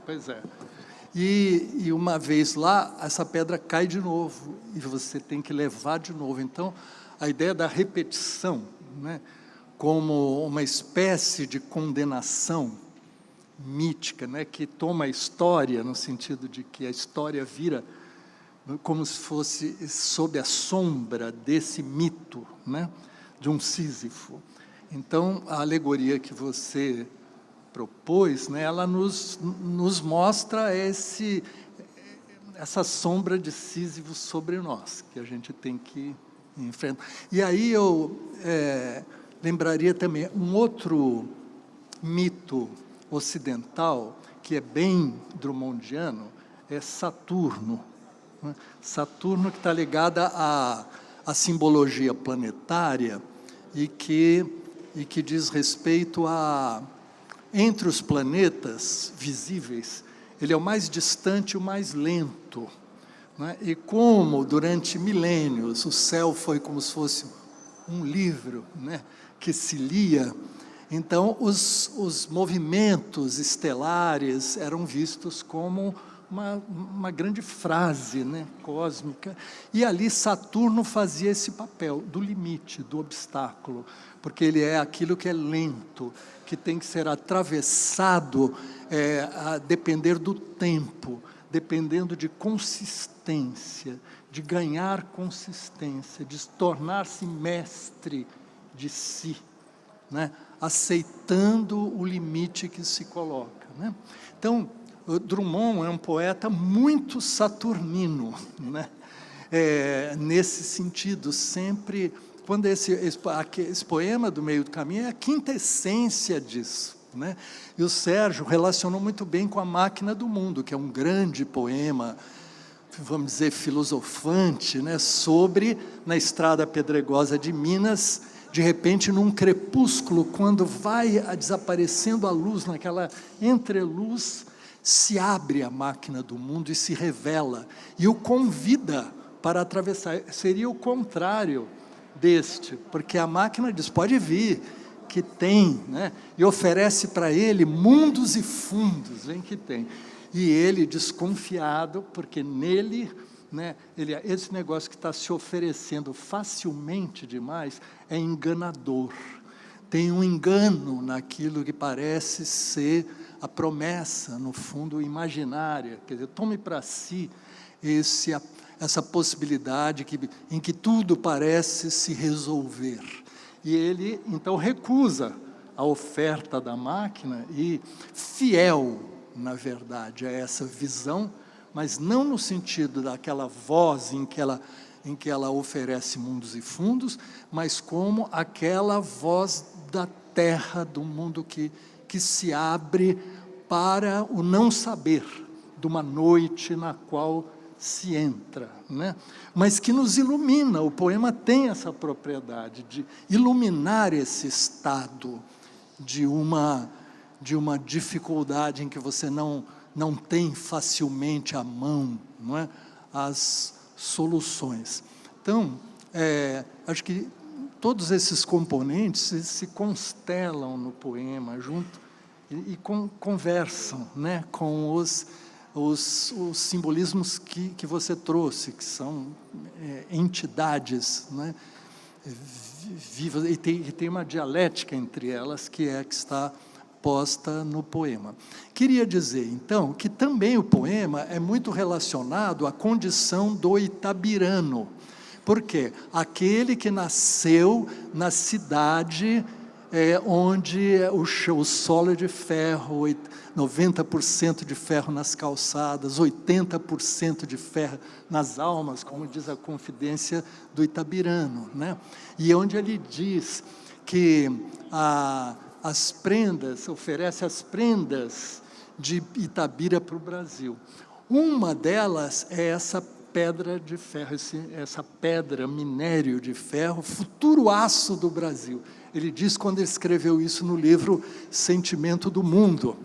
Pois é. E uma vez lá, essa pedra cai de novo, e você tem que levar de novo. Então, a ideia da repetição, né, como uma espécie de condenação mítica, né, que toma a história, no sentido de que a história vira como se fosse sob a sombra desse mito, né, de um Sísifo. Então, a alegoria que você propôs, né, ela nos mostra essa sombra de Sísifo sobre nós, que a gente tem que enfrentar. E aí eu lembraria também um outro mito ocidental, que é bem drummondiano, é Saturno. Né? Saturno, que está ligada à simbologia planetária e que diz respeito a... Entre os planetas visíveis, ele é o mais distante e o mais lento. Né? E como, durante milênios, o céu foi como se fosse um livro, né, que se lia, então os movimentos estelares eram vistos como uma grande frase, né, cósmica, e ali Saturno fazia esse papel do limite, do obstáculo, porque ele é aquilo que é lento, que tem que ser atravessado a depender do tempo, dependendo de consistência, de ganhar consistência, de tornar-se mestre de si, né? Aceitando o limite que se coloca, né? Então, Drummond é um poeta muito saturnino, né? Nesse sentido, sempre... Quando esse poema do Meio do Caminho é a quintessência disso, né? E o Sérgio relacionou muito bem com A Máquina do Mundo, que é um grande poema, vamos dizer, filosofante, né? Sobre, na estrada pedregosa de Minas, de repente, num crepúsculo, quando vai desaparecendo a luz, naquela entreluz, se abre a máquina do mundo e se revela, e o convida para atravessar. Seria o contrário deste, porque a máquina diz, pode vir, que tem, né? E oferece para ele mundos e fundos, vem que tem. E ele, desconfiado, porque nele, né, esse negócio que está se oferecendo facilmente demais, é enganador. Tem um engano naquilo que parece ser a promessa, no fundo, imaginária. Quer dizer, tome para si essa possibilidade em que tudo parece se resolver. E ele, então, recusa a oferta da máquina e, fiel, na verdade, a essa visão, mas não no sentido daquela voz em que ela oferece mundos e fundos, mas como aquela voz da terra, do mundo que se abre para o não saber, de uma noite na qual se entra, né? Mas que nos ilumina. O poema tem essa propriedade de iluminar esse estado de uma dificuldade em que você não tem facilmente à mão, não é, as soluções. Então, acho que todos esses componentes se constelam no poema junto e conversam, né, com os simbolismos que você trouxe, que são entidades, né, vivas, e tem uma dialética entre elas que está posta no poema. Queria dizer, então, que também o poema é muito relacionado à condição do itabirano, porque aquele que nasceu na cidade onde o solo é de ferro, 90% de ferro nas calçadas, 80% de ferro nas almas, como diz a Confidência do Itabirano, né? E onde ele diz que as prendas, oferece as prendas de Itabira para o Brasil. Uma delas é essa pedra de ferro, essa pedra, minério de ferro, futuro aço do Brasil. Ele diz, quando ele escreveu isso no livro Sentimento do Mundo,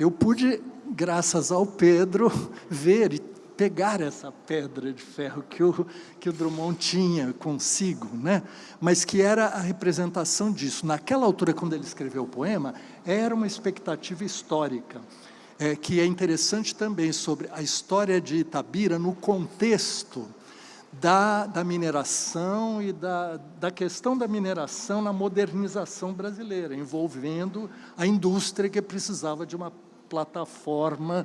eu pude, graças ao Pedro, ver e pegar essa pedra de ferro que o Drummond tinha consigo, né? Mas que era a representação disso. Naquela altura, quando ele escreveu o poema, era uma expectativa histórica, que é interessante também, sobre a história de Itabira no contexto da mineração e da questão da mineração na modernização brasileira, envolvendo a indústria que precisava de uma plataforma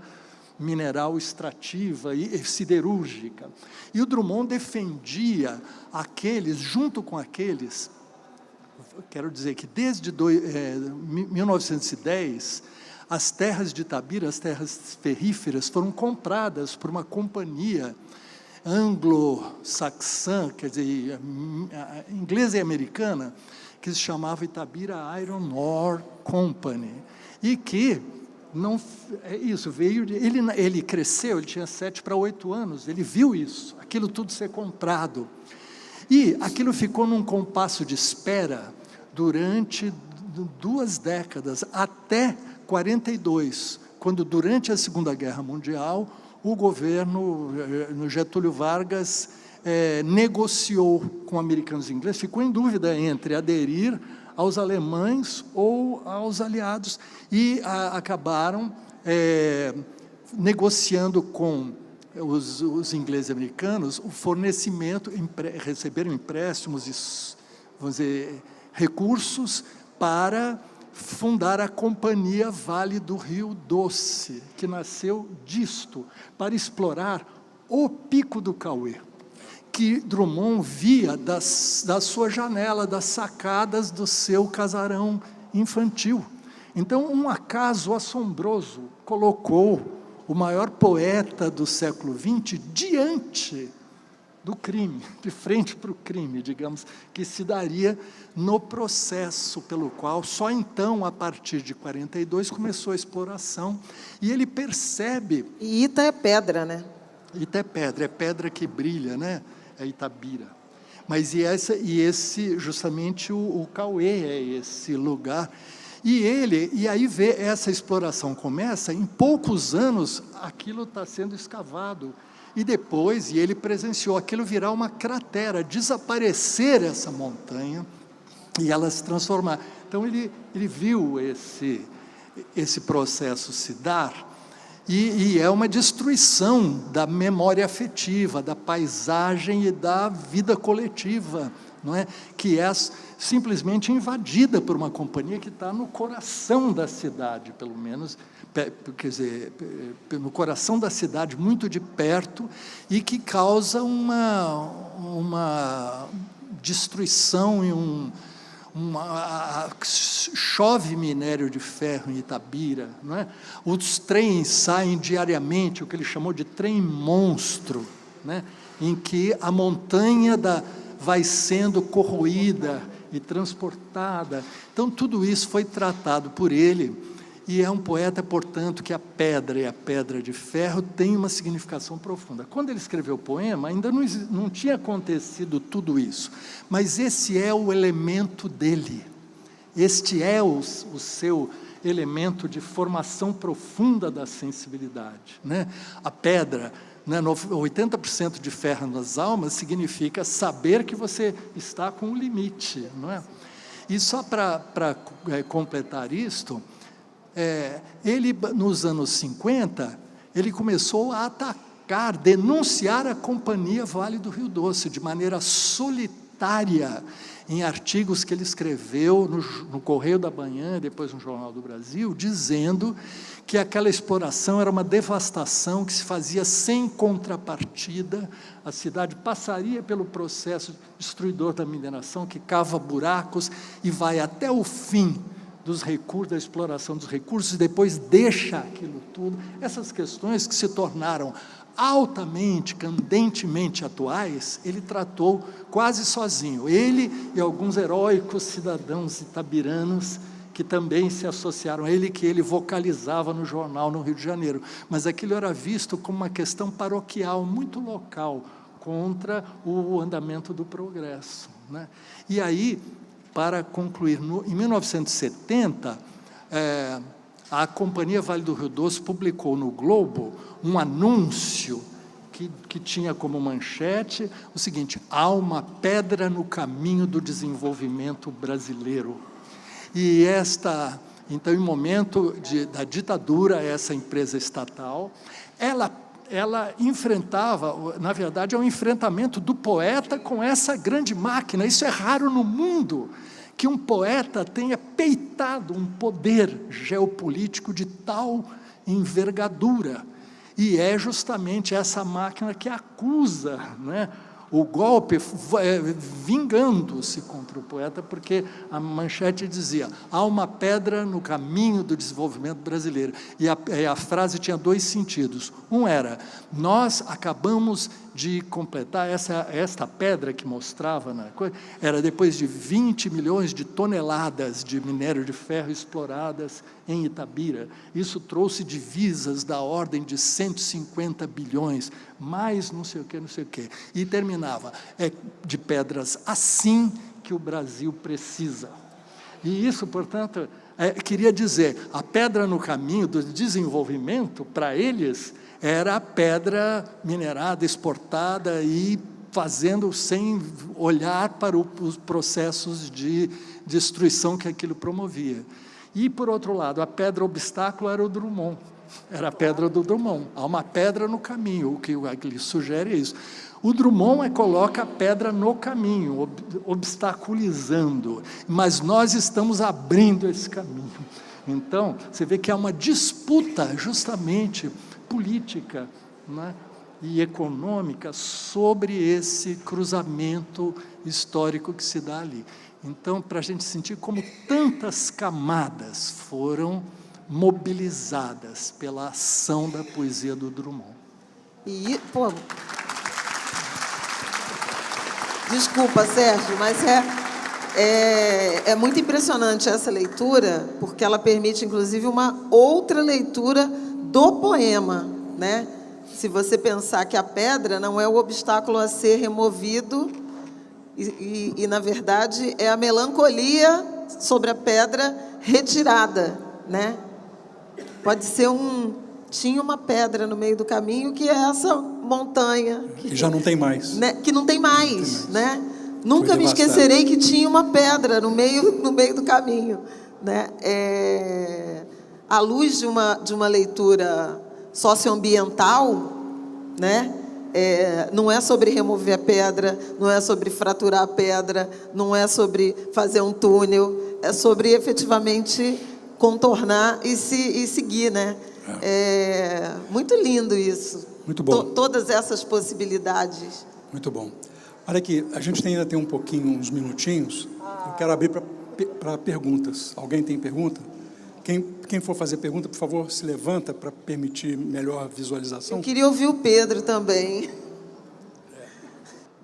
mineral extrativa e siderúrgica. E o Drummond defendia aqueles, junto com aqueles, quero dizer que desde 1910, as terras de Itabira, as terras ferríferas, foram compradas por uma companhia anglo-saxã, quer dizer, inglesa e americana, que se chamava Itabira Iron Ore Company, e que não, isso veio, ele cresceu, ele tinha 7 para 8 anos, ele viu isso, aquilo tudo ser comprado, e aquilo ficou num compasso de espera durante 2 décadas, até 42, quando durante a Segunda Guerra Mundial, o governo, no Getúlio Vargas, negociou com americanos e ingleses, ficou em dúvida entre aderir aos alemães ou aos aliados, e acabaram negociando com os ingleses e americanos o fornecimento, receberam empréstimos, vamos dizer, recursos para fundar a Companhia Vale do Rio Doce, que nasceu disto, para explorar o Pico do Cauê, que Drummond via da sua janela, das sacadas do seu casarão infantil. Então, um acaso assombroso colocou o maior poeta do século XX diante do crime, de frente para o crime, digamos, que se daria no processo pelo qual, só então, a partir de 42, começou a exploração, e ele percebe... E Ita é pedra, né? Ita é pedra que brilha, né? É Itabira. Mas esse justamente o Cauê é esse lugar. E aí vê essa exploração começa, em poucos anos, aquilo está sendo escavado. E depois, ele presenciou aquilo virar uma cratera, desaparecer essa montanha e ela se transformar. Então, ele viu esse processo se dar, e é uma destruição da memória afetiva, da paisagem e da vida coletiva, não é? Que é simplesmente invadida por uma companhia que está no coração da cidade, pelo menos, quer dizer, no coração da cidade, muito de perto, e que causa uma destruição e chove minério de ferro em Itabira, não é? Os trens saem diariamente, o que ele chamou de trem monstro, né? Em que a montanha vai sendo corroída e transportada. Então, tudo isso foi tratado por ele, e é um poeta, portanto, que a pedra e a pedra de ferro têm uma significação profunda. Quando ele escreveu o poema, ainda não tinha acontecido tudo isso, mas esse é o elemento dele, este é o seu elemento de formação profunda da sensibilidade, né? A pedra, né, 80% de ferro nas almas significa saber que você está com um limite, não é? E só para completar isto, ele, nos anos 50, ele começou a atacar, denunciar a Companhia Vale do Rio Doce, de maneira solitária, em artigos que ele escreveu no Correio da Manhã, depois no Jornal do Brasil, dizendo que aquela exploração era uma devastação que se fazia sem contrapartida, a cidade passaria pelo processo destruidor da mineração, que cava buracos e vai até o fim dos recursos, da exploração dos recursos, e depois deixa aquilo tudo. Essas questões que se tornaram altamente, candentemente atuais, ele tratou quase sozinho. Ele e alguns heróicos cidadãos itabiranos que também se associaram a ele, que ele vocalizava no jornal no Rio de Janeiro. Mas aquilo era visto como uma questão paroquial, muito local, contra o andamento do progresso, né? E aí, para concluir, em 1970, a Companhia Vale do Rio Doce publicou no Globo um anúncio que tinha como manchete o seguinte: há uma pedra no caminho do desenvolvimento brasileiro. E então, em momento da ditadura, essa empresa estatal, ela enfrentava, na verdade, é um enfrentamento do poeta com essa grande máquina. Isso é raro no mundo, que um poeta tenha peitado um poder geopolítico de tal envergadura. E é justamente essa máquina que acusa, né, o golpe, vingando-se contra o poeta, porque a manchete dizia: há uma pedra no caminho do desenvolvimento brasileiro. E a frase tinha dois sentidos. Um era: nós acabamos de completar, esta pedra que mostrava na coisa, era depois de 20 milhões de toneladas de minério de ferro exploradas em Itabira. Isso trouxe divisas da ordem de 150 bilhões, mais não sei o que, não sei o que. E terminava: é de pedras assim que o Brasil precisa. E isso, portanto, queria dizer, a pedra no caminho do desenvolvimento, para eles, era a pedra minerada, exportada e fazendo sem olhar para os processos de destruição que aquilo promovia. E, por outro lado, a pedra obstáculo era o Drummond, era a pedra do Drummond. Há uma pedra no caminho, o que ele sugere é isso. O Drummond coloca a pedra no caminho, obstaculizando, mas nós estamos abrindo esse caminho. Então, você vê que há uma disputa, justamente, política, né, e econômica sobre esse cruzamento histórico que se dá ali. Então, para a gente sentir como tantas camadas foram mobilizadas pela ação da poesia do Drummond. E, pô, desculpa, Sérgio, mas é muito impressionante essa leitura, porque ela permite, inclusive, uma outra leitura do poema, né? Se você pensar que a pedra não é o obstáculo a ser removido, e na verdade, é a melancolia sobre a pedra retirada, né? Pode ser tinha uma pedra no meio do caminho, que é essa montanha. Que já não tem mais. Né? Que não tem mais, né? Nunca me esquecerei que tinha uma pedra no meio do caminho, né? À luz de uma leitura socioambiental, né? Não é sobre remover a pedra, não é sobre fraturar a pedra, não é sobre fazer um túnel, é sobre efetivamente contornar e seguir, né? Muito lindo isso. Muito bom. Todas essas possibilidades. Muito bom. Olha aqui, a gente ainda tem um pouquinho, uns minutinhos. Eu quero abrir para perguntas. Alguém tem pergunta? Quem for fazer pergunta, por favor, se levanta para permitir melhor visualização. Eu queria ouvir o Pedro também.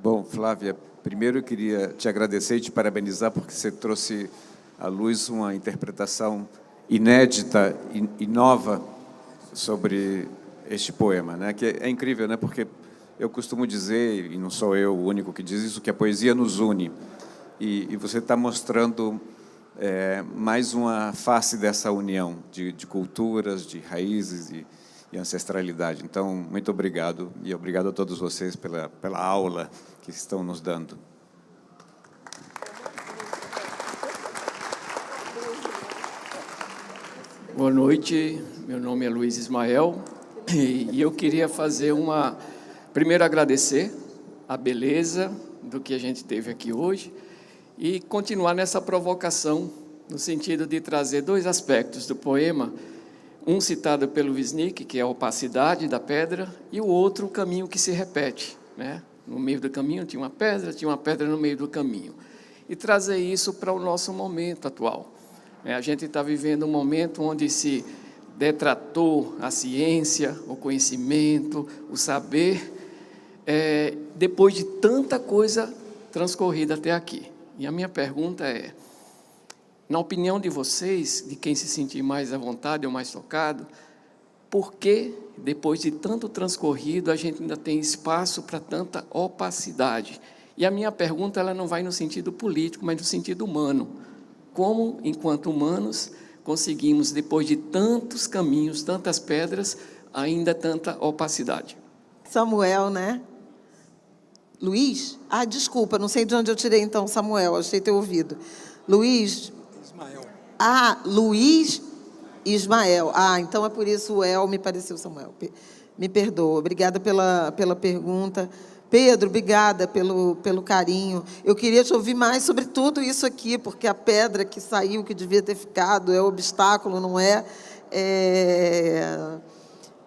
Bom, Flávia, primeiro eu queria te agradecer e te parabenizar porque você trouxe à luz uma interpretação inédita e nova sobre este poema, né? Que é incrível, né? Porque eu costumo dizer, e não sou eu o único que diz isso, que a poesia nos une. E você está mostrando mais uma face dessa união de culturas, de raízes e ancestralidade. Então, muito obrigado, e obrigado a todos vocês pela aula que estão nos dando. Boa noite, meu nome é Luiz Ismael, e eu queria fazer primeiro agradecer a beleza do que a gente teve aqui hoje, e continuar nessa provocação, no sentido de trazer dois aspectos do poema, um citado pelo Wisnik, que é a opacidade da pedra, e o outro, o caminho que se repete, né? No meio do caminho tinha uma pedra no meio do caminho. E trazer isso para o nosso momento atual. A gente está vivendo um momento onde se detratou a ciência, o conhecimento, o saber, depois de tanta coisa transcorrida até aqui. E a minha pergunta é, na opinião de vocês, de quem se sentir mais à vontade ou mais tocado, por que, depois de tanto transcorrido, a gente ainda tem espaço para tanta opacidade? E a minha pergunta ela não vai no sentido político, mas no sentido humano. Como, enquanto humanos, conseguimos, depois de tantos caminhos, tantas pedras, ainda tanta opacidade. Samuel, né? Luiz? Ah, desculpa, não sei de onde eu tirei então Samuel, achei ter ouvido. Luiz? Ismael. Ah, Luiz Ismael. Ah, então é por isso o El me pareceu Samuel. Me perdoa. Obrigada pela pergunta. Pedro, obrigada pelo carinho. Eu queria te ouvir mais sobre tudo isso aqui, porque a pedra que saiu, que devia ter ficado, é o obstáculo, não é? É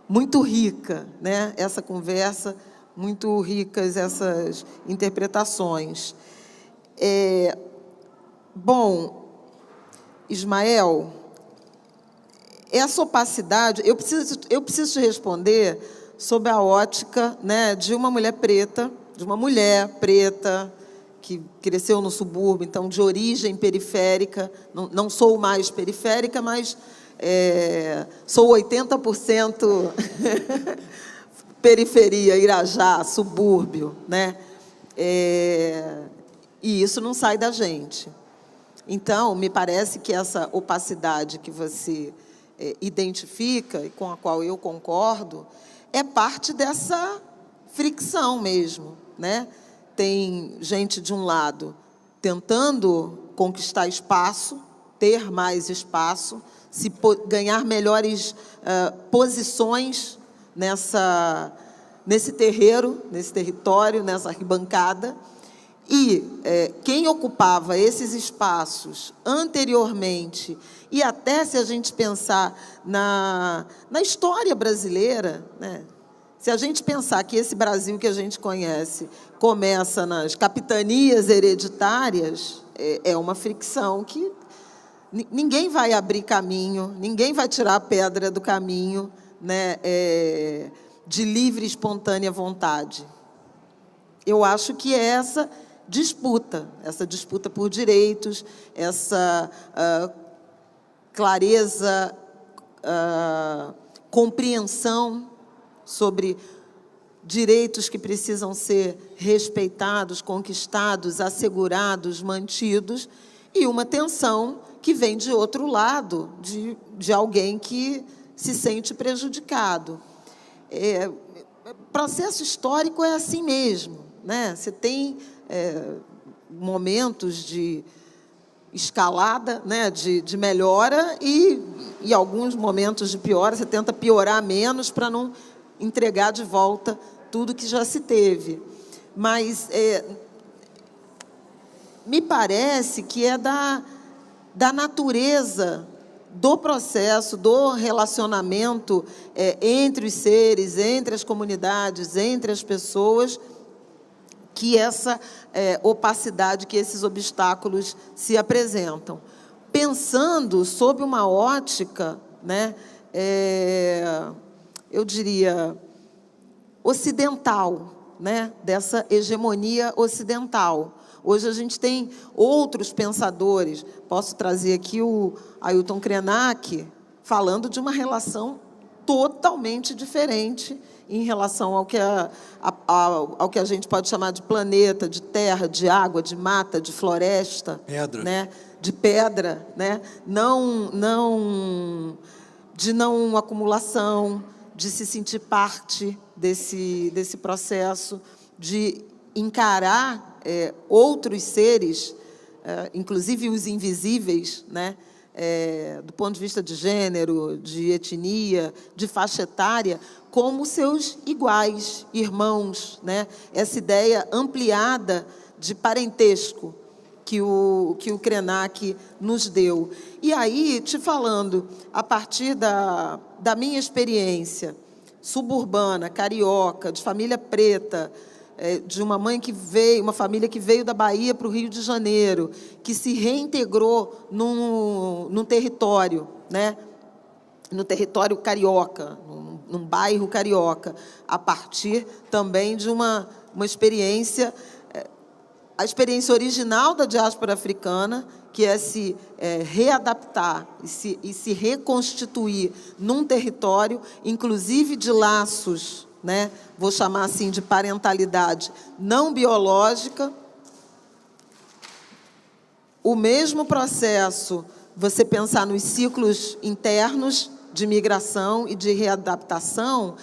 muito rica, né? Essa conversa, muito ricas essas interpretações. Bom, Ismael, essa opacidade, eu preciso te responder sob a ótica, né, de uma mulher preta, que cresceu no subúrbio, então de origem periférica, não sou mais periférica, mas sou 80% periferia, Irajá, subúrbio, né? E isso não sai da gente. Então, me parece que essa opacidade que você identifica e com a qual eu concordo é parte dessa fricção mesmo, né? Tem gente de um lado tentando conquistar espaço, ter mais espaço, ganhar melhores posições nesse terreiro, nesse território, nessa arquibancada. E quem ocupava esses espaços anteriormente, e até se a gente pensar na história brasileira, né? Se a gente pensar que esse Brasil que a gente conhece começa nas capitanias hereditárias, é uma fricção que ninguém vai abrir caminho, ninguém vai tirar a pedra do caminho, né, de livre e espontânea vontade. Eu acho que é essa disputa por direitos, essa clareza, compreensão sobre direitos que precisam ser respeitados, conquistados, assegurados, mantidos, e uma tensão que vem de outro lado, de alguém que se sente prejudicado. Processo histórico é assim mesmo, né? Você tem momentos de escalada, né, de melhora e alguns momentos de piora. Você tenta piorar menos para não entregar de volta tudo que já se teve. Mas me parece que é da natureza do processo, do relacionamento entre os seres, entre as comunidades, entre as pessoas, que essa opacidade, que esses obstáculos se apresentam. Pensando sob uma ótica, né, eu diria, ocidental, né, dessa hegemonia ocidental. Hoje a gente tem outros pensadores. Posso trazer aqui o Ailton Krenak, falando de uma relação totalmente diferente em relação ao que a gente pode chamar de planeta, de terra, de água, de mata, de floresta, pedra, né? De pedra, né? De não acumulação, de se sentir parte desse processo, de encarar outros seres, inclusive os invisíveis, né? Do ponto de vista de gênero, de etnia, de faixa etária, como seus iguais, irmãos, né? Essa ideia ampliada de parentesco que o Krenak nos deu. E aí, te falando, a partir da minha experiência suburbana, carioca, de família preta, de uma família que veio da Bahia para o Rio de Janeiro, que se reintegrou num território, né? No território carioca, num bairro carioca, a partir também de uma experiência, a experiência original da diáspora africana, que é se readaptar e se reconstituir num território, inclusive de laços, né? Vou chamar assim de parentalidade não biológica. O mesmo processo você pensar nos ciclos internos de migração e de readaptação,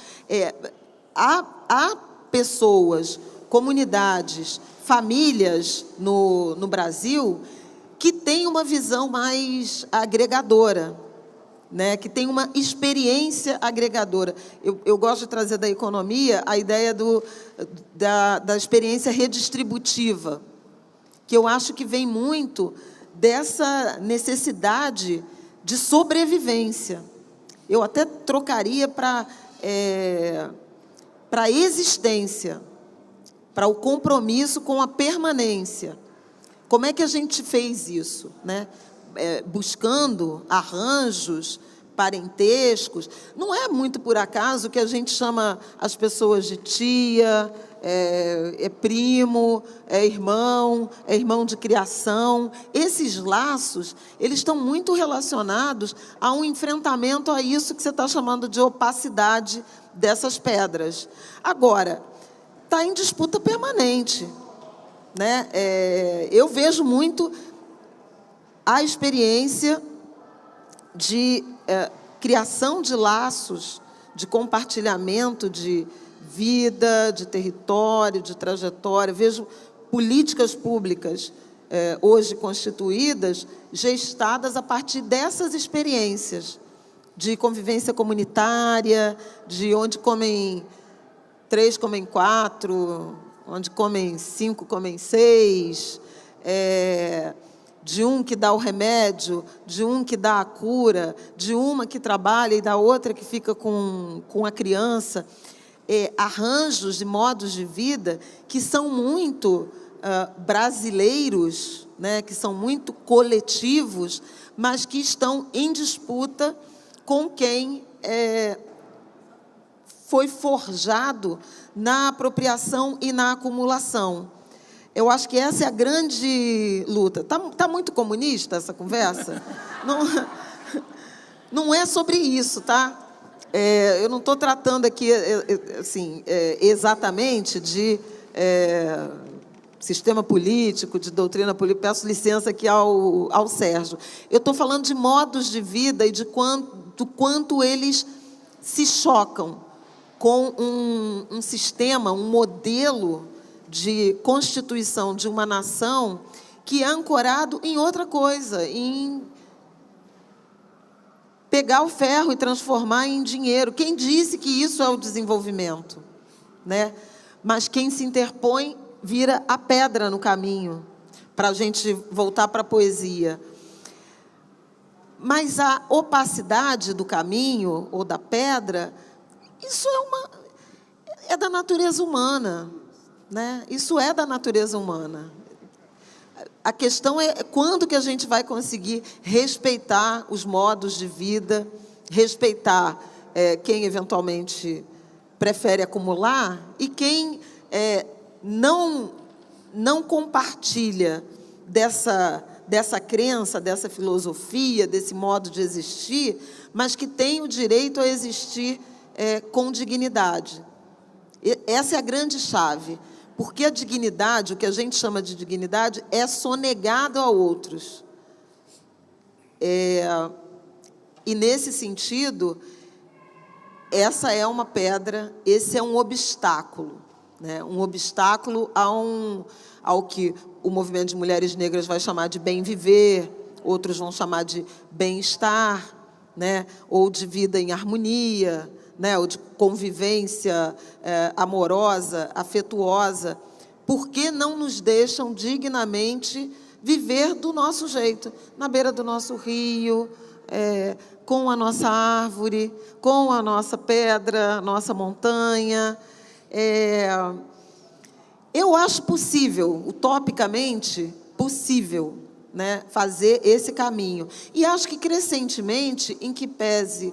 há pessoas, comunidades, famílias no Brasil que têm uma visão mais agregadora, né, que tem uma experiência agregadora. Eu gosto de trazer da economia a ideia da experiência redistributiva, que eu acho que vem muito dessa necessidade de sobrevivência. Eu até trocaria para a existência, para o compromisso com a permanência. Como é que a gente fez isso, né? Buscando arranjos parentescos. Não é muito por acaso que a gente chama as pessoas de tia, primo, irmão de criação. Esses laços, eles estão muito relacionados a um enfrentamento a isso que você está chamando de opacidade dessas pedras. Agora, está em disputa permanente, né? Eu vejo muito a experiência de criação de laços, de compartilhamento de vida, de território, de trajetória. Vejo políticas públicas hoje constituídas, gestadas a partir dessas experiências de convivência comunitária, de onde comem 3, comem 4, onde comem 5, comem 6, de um que dá o remédio, de um que dá a cura, de uma que trabalha e da outra que fica com a criança. Arranjos de modos de vida que são muito brasileiros, né, que são muito coletivos, mas que estão em disputa com quem foi forjado na apropriação e na acumulação. Eu acho que essa é a grande luta. Tá muito comunista essa conversa? Não é sobre isso, tá? Eu não estou tratando aqui assim, exatamente de sistema político, de doutrina política. Peço licença aqui ao Sérgio. Eu estou falando de modos de vida e do quanto eles se chocam com um sistema, um modelo de constituição de uma nação que é ancorado em outra coisa, em pegar o ferro e transformar em dinheiro. Quem disse que isso é o desenvolvimento, né? Mas quem se interpõe vira a pedra no caminho, para a gente voltar para a poesia. Mas a opacidade do caminho, ou da pedra, isso é da natureza humana, né? Isso é da natureza humana. A questão é quando que a gente vai conseguir respeitar os modos de vida, respeitar quem eventualmente prefere acumular e quem não compartilha dessa crença, dessa filosofia, desse modo de existir, mas que tem o direito a existir com dignidade. Essa é a grande chave. Porque a dignidade, o que a gente chama de dignidade, é sonegado a outros. E, nesse sentido, essa é uma pedra, esse é um obstáculo, né? Um obstáculo ao que o movimento de mulheres negras vai chamar de bem viver, outros vão chamar de bem-estar, né? Ou de vida em harmonia, né, ou de convivência amorosa, afetuosa, porque não nos deixam dignamente viver do nosso jeito, na beira do nosso rio, com a nossa árvore, com a nossa pedra, nossa montanha. Eu acho possível, utopicamente possível, né, fazer esse caminho. E acho que, crescentemente, em que pese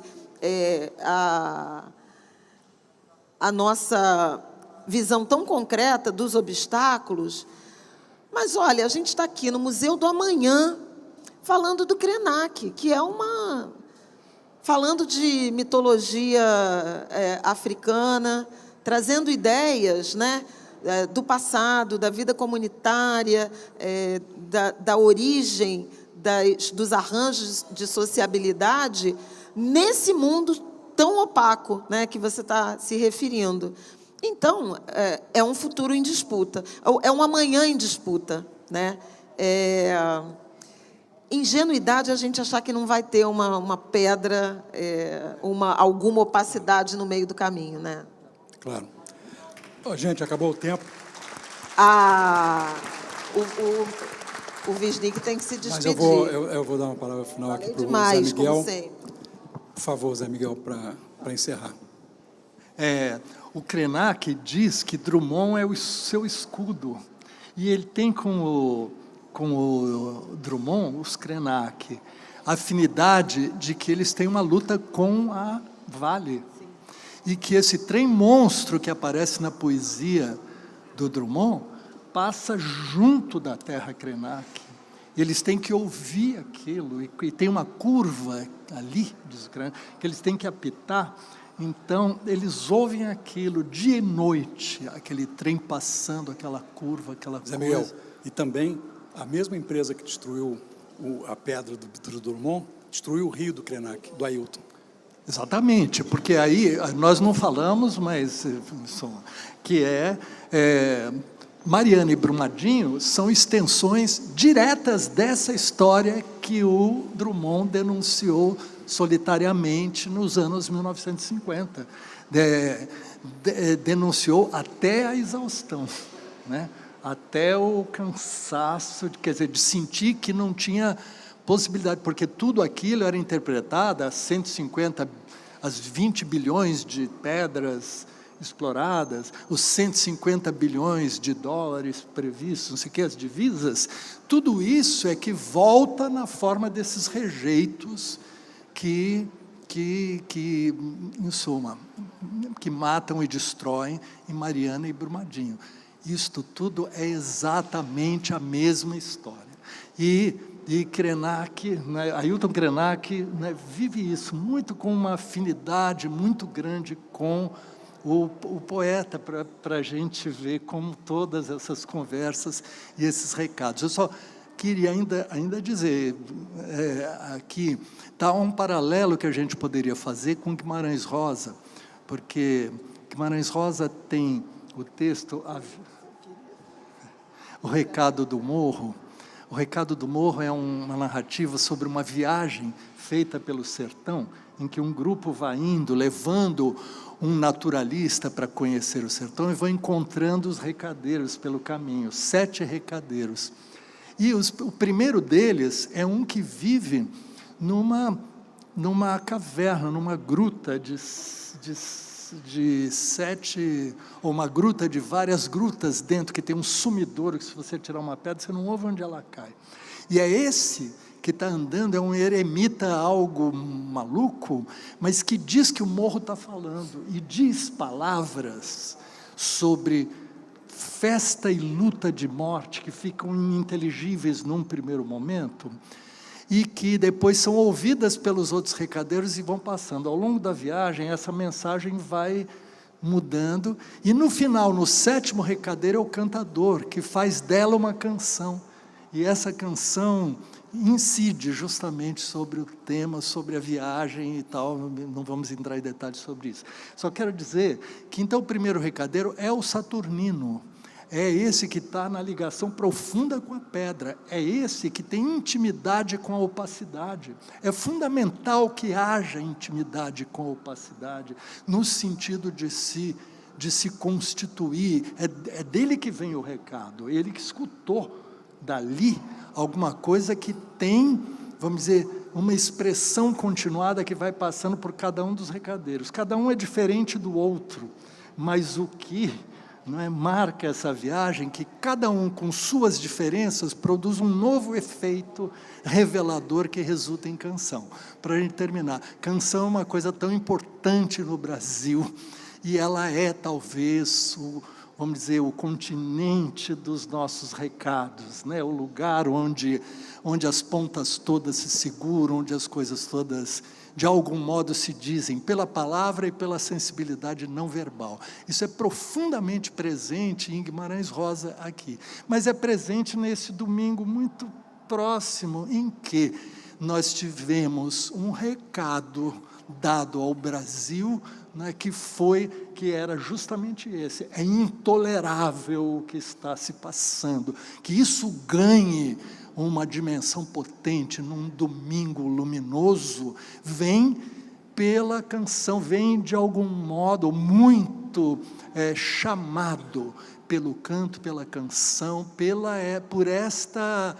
a nossa visão tão concreta dos obstáculos. Mas, olha, a gente está aqui no Museu do Amanhã, falando do Krenak, que é falando de mitologia africana, trazendo ideias, né, do passado, da vida comunitária, da origem dos arranjos de sociabilidade nesse mundo tão opaco, né, que você está se referindo. Então, é um futuro em disputa, é um amanhã em disputa, né? Ingenuidade a gente achar que não vai ter uma pedra, alguma opacidade no meio do caminho, né? Claro. Gente, acabou o tempo. O Wisnik tem que se Mas despedir. eu vou dar uma palavra final aqui para o demais, Zé Miguel. como sempre. Por favor, Zé Miguel, para encerrar. O Krenak diz que Drummond é o seu escudo. E ele tem com o Drummond, os Krenak, a afinidade de que eles têm uma luta com a Vale. Sim. E que esse trem monstro que aparece na poesia do Drummond passa junto da terra Krenak. Eles têm que ouvir aquilo, e tem uma curva ali, diz o Krenak, que eles têm que apitar. Então, eles ouvem aquilo dia e noite, aquele trem passando, aquela curva, aquela Zé coisa. Miguel, e também a mesma empresa que destruiu a pedra do Drummond, destruiu o rio do Krenak, do Ailton. Exatamente, porque aí nós não falamos, mas que Mariana e Brumadinho são extensões diretas dessa história que o Drummond denunciou solitariamente nos anos 1950. Denunciou até a exaustão, né? Até o cansaço, quer dizer, de sentir que não tinha possibilidade, porque tudo aquilo era interpretado, as 20 bilhões de pedras exploradas, os 150 bilhões de dólares previstos, não sei o que, as divisas, tudo isso é que volta na forma desses rejeitos que em suma, que matam e destroem em Mariana e Brumadinho. Isto tudo é exatamente a mesma história. E Krenak, né, Ailton Krenak, né, vive isso muito com uma afinidade muito grande com o poeta, para a gente ver como todas essas conversas e esses recados. Eu só queria ainda dizer, aqui está um paralelo que a gente poderia fazer com Guimarães Rosa, porque Guimarães Rosa tem o texto, O Recado do Morro. O Recado do Morro é uma narrativa sobre uma viagem feita pelo sertão, em que um grupo vai indo, levando um naturalista para conhecer o sertão, e vão encontrando os recadeiros pelo caminho, 7 recadeiros. E o primeiro deles é um que vive numa caverna, numa gruta de 7, ou uma gruta de várias grutas dentro, que tem um sumidouro, que se você tirar uma pedra, você não ouve onde ela cai. E é esse que está andando, é um eremita, algo maluco, mas que diz que o morro está falando, e diz palavras sobre festa e luta de morte, que ficam ininteligíveis num primeiro momento, e que depois são ouvidas pelos outros recadeiros e vão passando. Ao longo da viagem, essa mensagem vai mudando, e no final, no 7º recadeiro, é o cantador, que faz dela uma canção, e essa canção incide justamente sobre o tema, sobre a viagem e tal, não vamos entrar em detalhes sobre isso. Só quero dizer que, então, o primeiro recadeiro é o saturnino, é esse que está na ligação profunda com a pedra, é esse que tem intimidade com a opacidade. É fundamental que haja intimidade com a opacidade, no sentido de se constituir, é dele que vem o recado, ele que escutou dali alguma coisa que tem, vamos dizer, uma expressão continuada que vai passando por cada um dos recadeiros. Cada um é diferente do outro, mas o que marca essa viagem, que cada um, com suas diferenças, produz um novo efeito revelador que resulta em canção. Para a gente terminar, canção é uma coisa tão importante no Brasil, e ela é, talvez, vamos dizer, o continente dos nossos recados, né? O lugar onde as pontas todas se seguram, onde as coisas todas, de algum modo, se dizem pela palavra e pela sensibilidade não verbal. Isso é profundamente presente em Guimarães Rosa aqui, mas é presente nesse domingo muito próximo em que nós tivemos um recado dado ao Brasil, né, que era justamente esse: é intolerável o que está se passando, que isso ganhe uma dimensão potente num domingo luminoso, vem pela canção, vem de algum modo muito chamado pelo canto, pela canção, por esta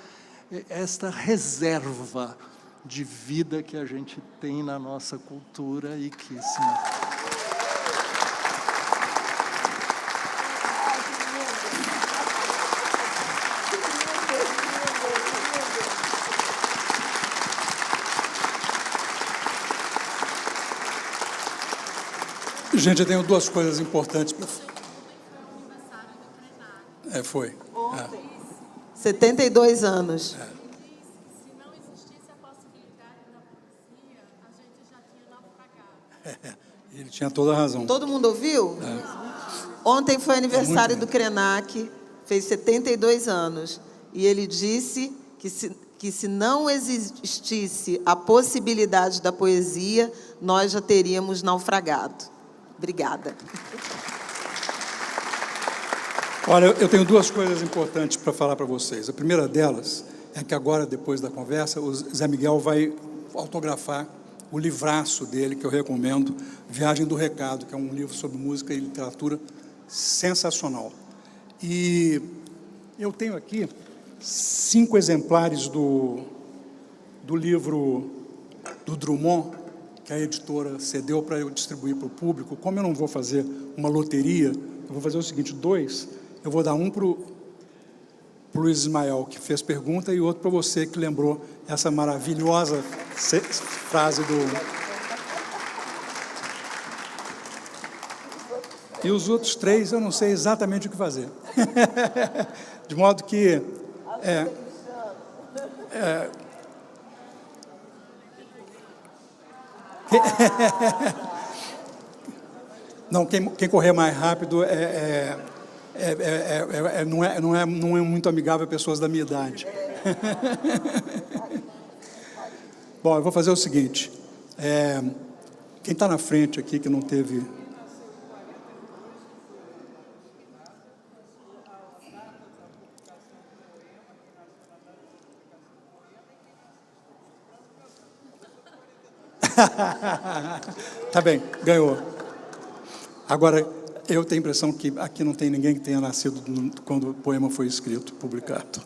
reserva de vida que a gente tem na nossa cultura e que, sim, gente, eu tenho duas coisas importantes para... Foi. 72 anos. Se não existisse a possibilidade da poesia, a gente já tinha naufragado. Ele tinha toda a razão. Todo mundo ouviu? Ontem foi aniversário do Krenak, fez 72 anos. E ele disse que se não existisse a possibilidade da poesia, nós já teríamos naufragado. Obrigada. Olha, eu tenho duas coisas importantes para falar para vocês. A primeira delas é que agora, depois da conversa, o Zé Miguel vai autografar o livraço dele, que eu recomendo, Viagem do Recado, que é um livro sobre música e literatura sensacional. E eu tenho aqui 5 exemplares do livro do Drummond, que a editora cedeu para eu distribuir para o público. Como eu não vou fazer uma loteria, eu vou fazer o seguinte: 2, eu vou dar um para o Luiz Ismael, que fez pergunta, e outro para você, que lembrou essa maravilhosa frase do... E os outros 3, eu não sei exatamente o que fazer. De modo que... Não, quem correr mais rápido não é muito amigável a pessoas da minha idade. Bom, eu vou fazer o seguinte: quem está na frente aqui que não teve... Tá bem, ganhou. Agora, eu tenho a impressão que aqui não tem ninguém que tenha nascido quando o poema foi escrito, publicado.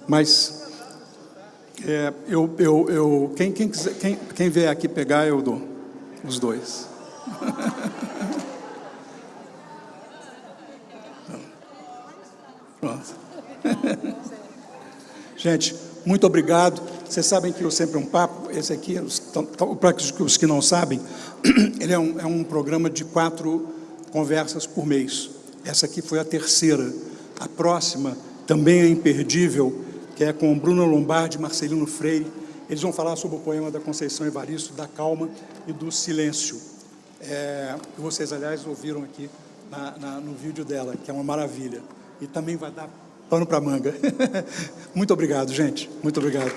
Mas quem vier aqui pegar, eu dou os 2. Pronto. Gente, muito obrigado. Vocês sabem que o Sempre um Papo, esse aqui, para os que não sabem, ele é um programa de 4 conversas por mês. Essa aqui foi a terceira. A próxima também é imperdível, que é com Bruno Lombardi e Marcelino Freire. Eles vão falar sobre o poema da Conceição Evaristo, da calma e do silêncio. Que vocês, aliás, ouviram aqui no vídeo dela, que é uma maravilha. E também vai dar pano para manga. Muito obrigado, gente. Muito obrigado.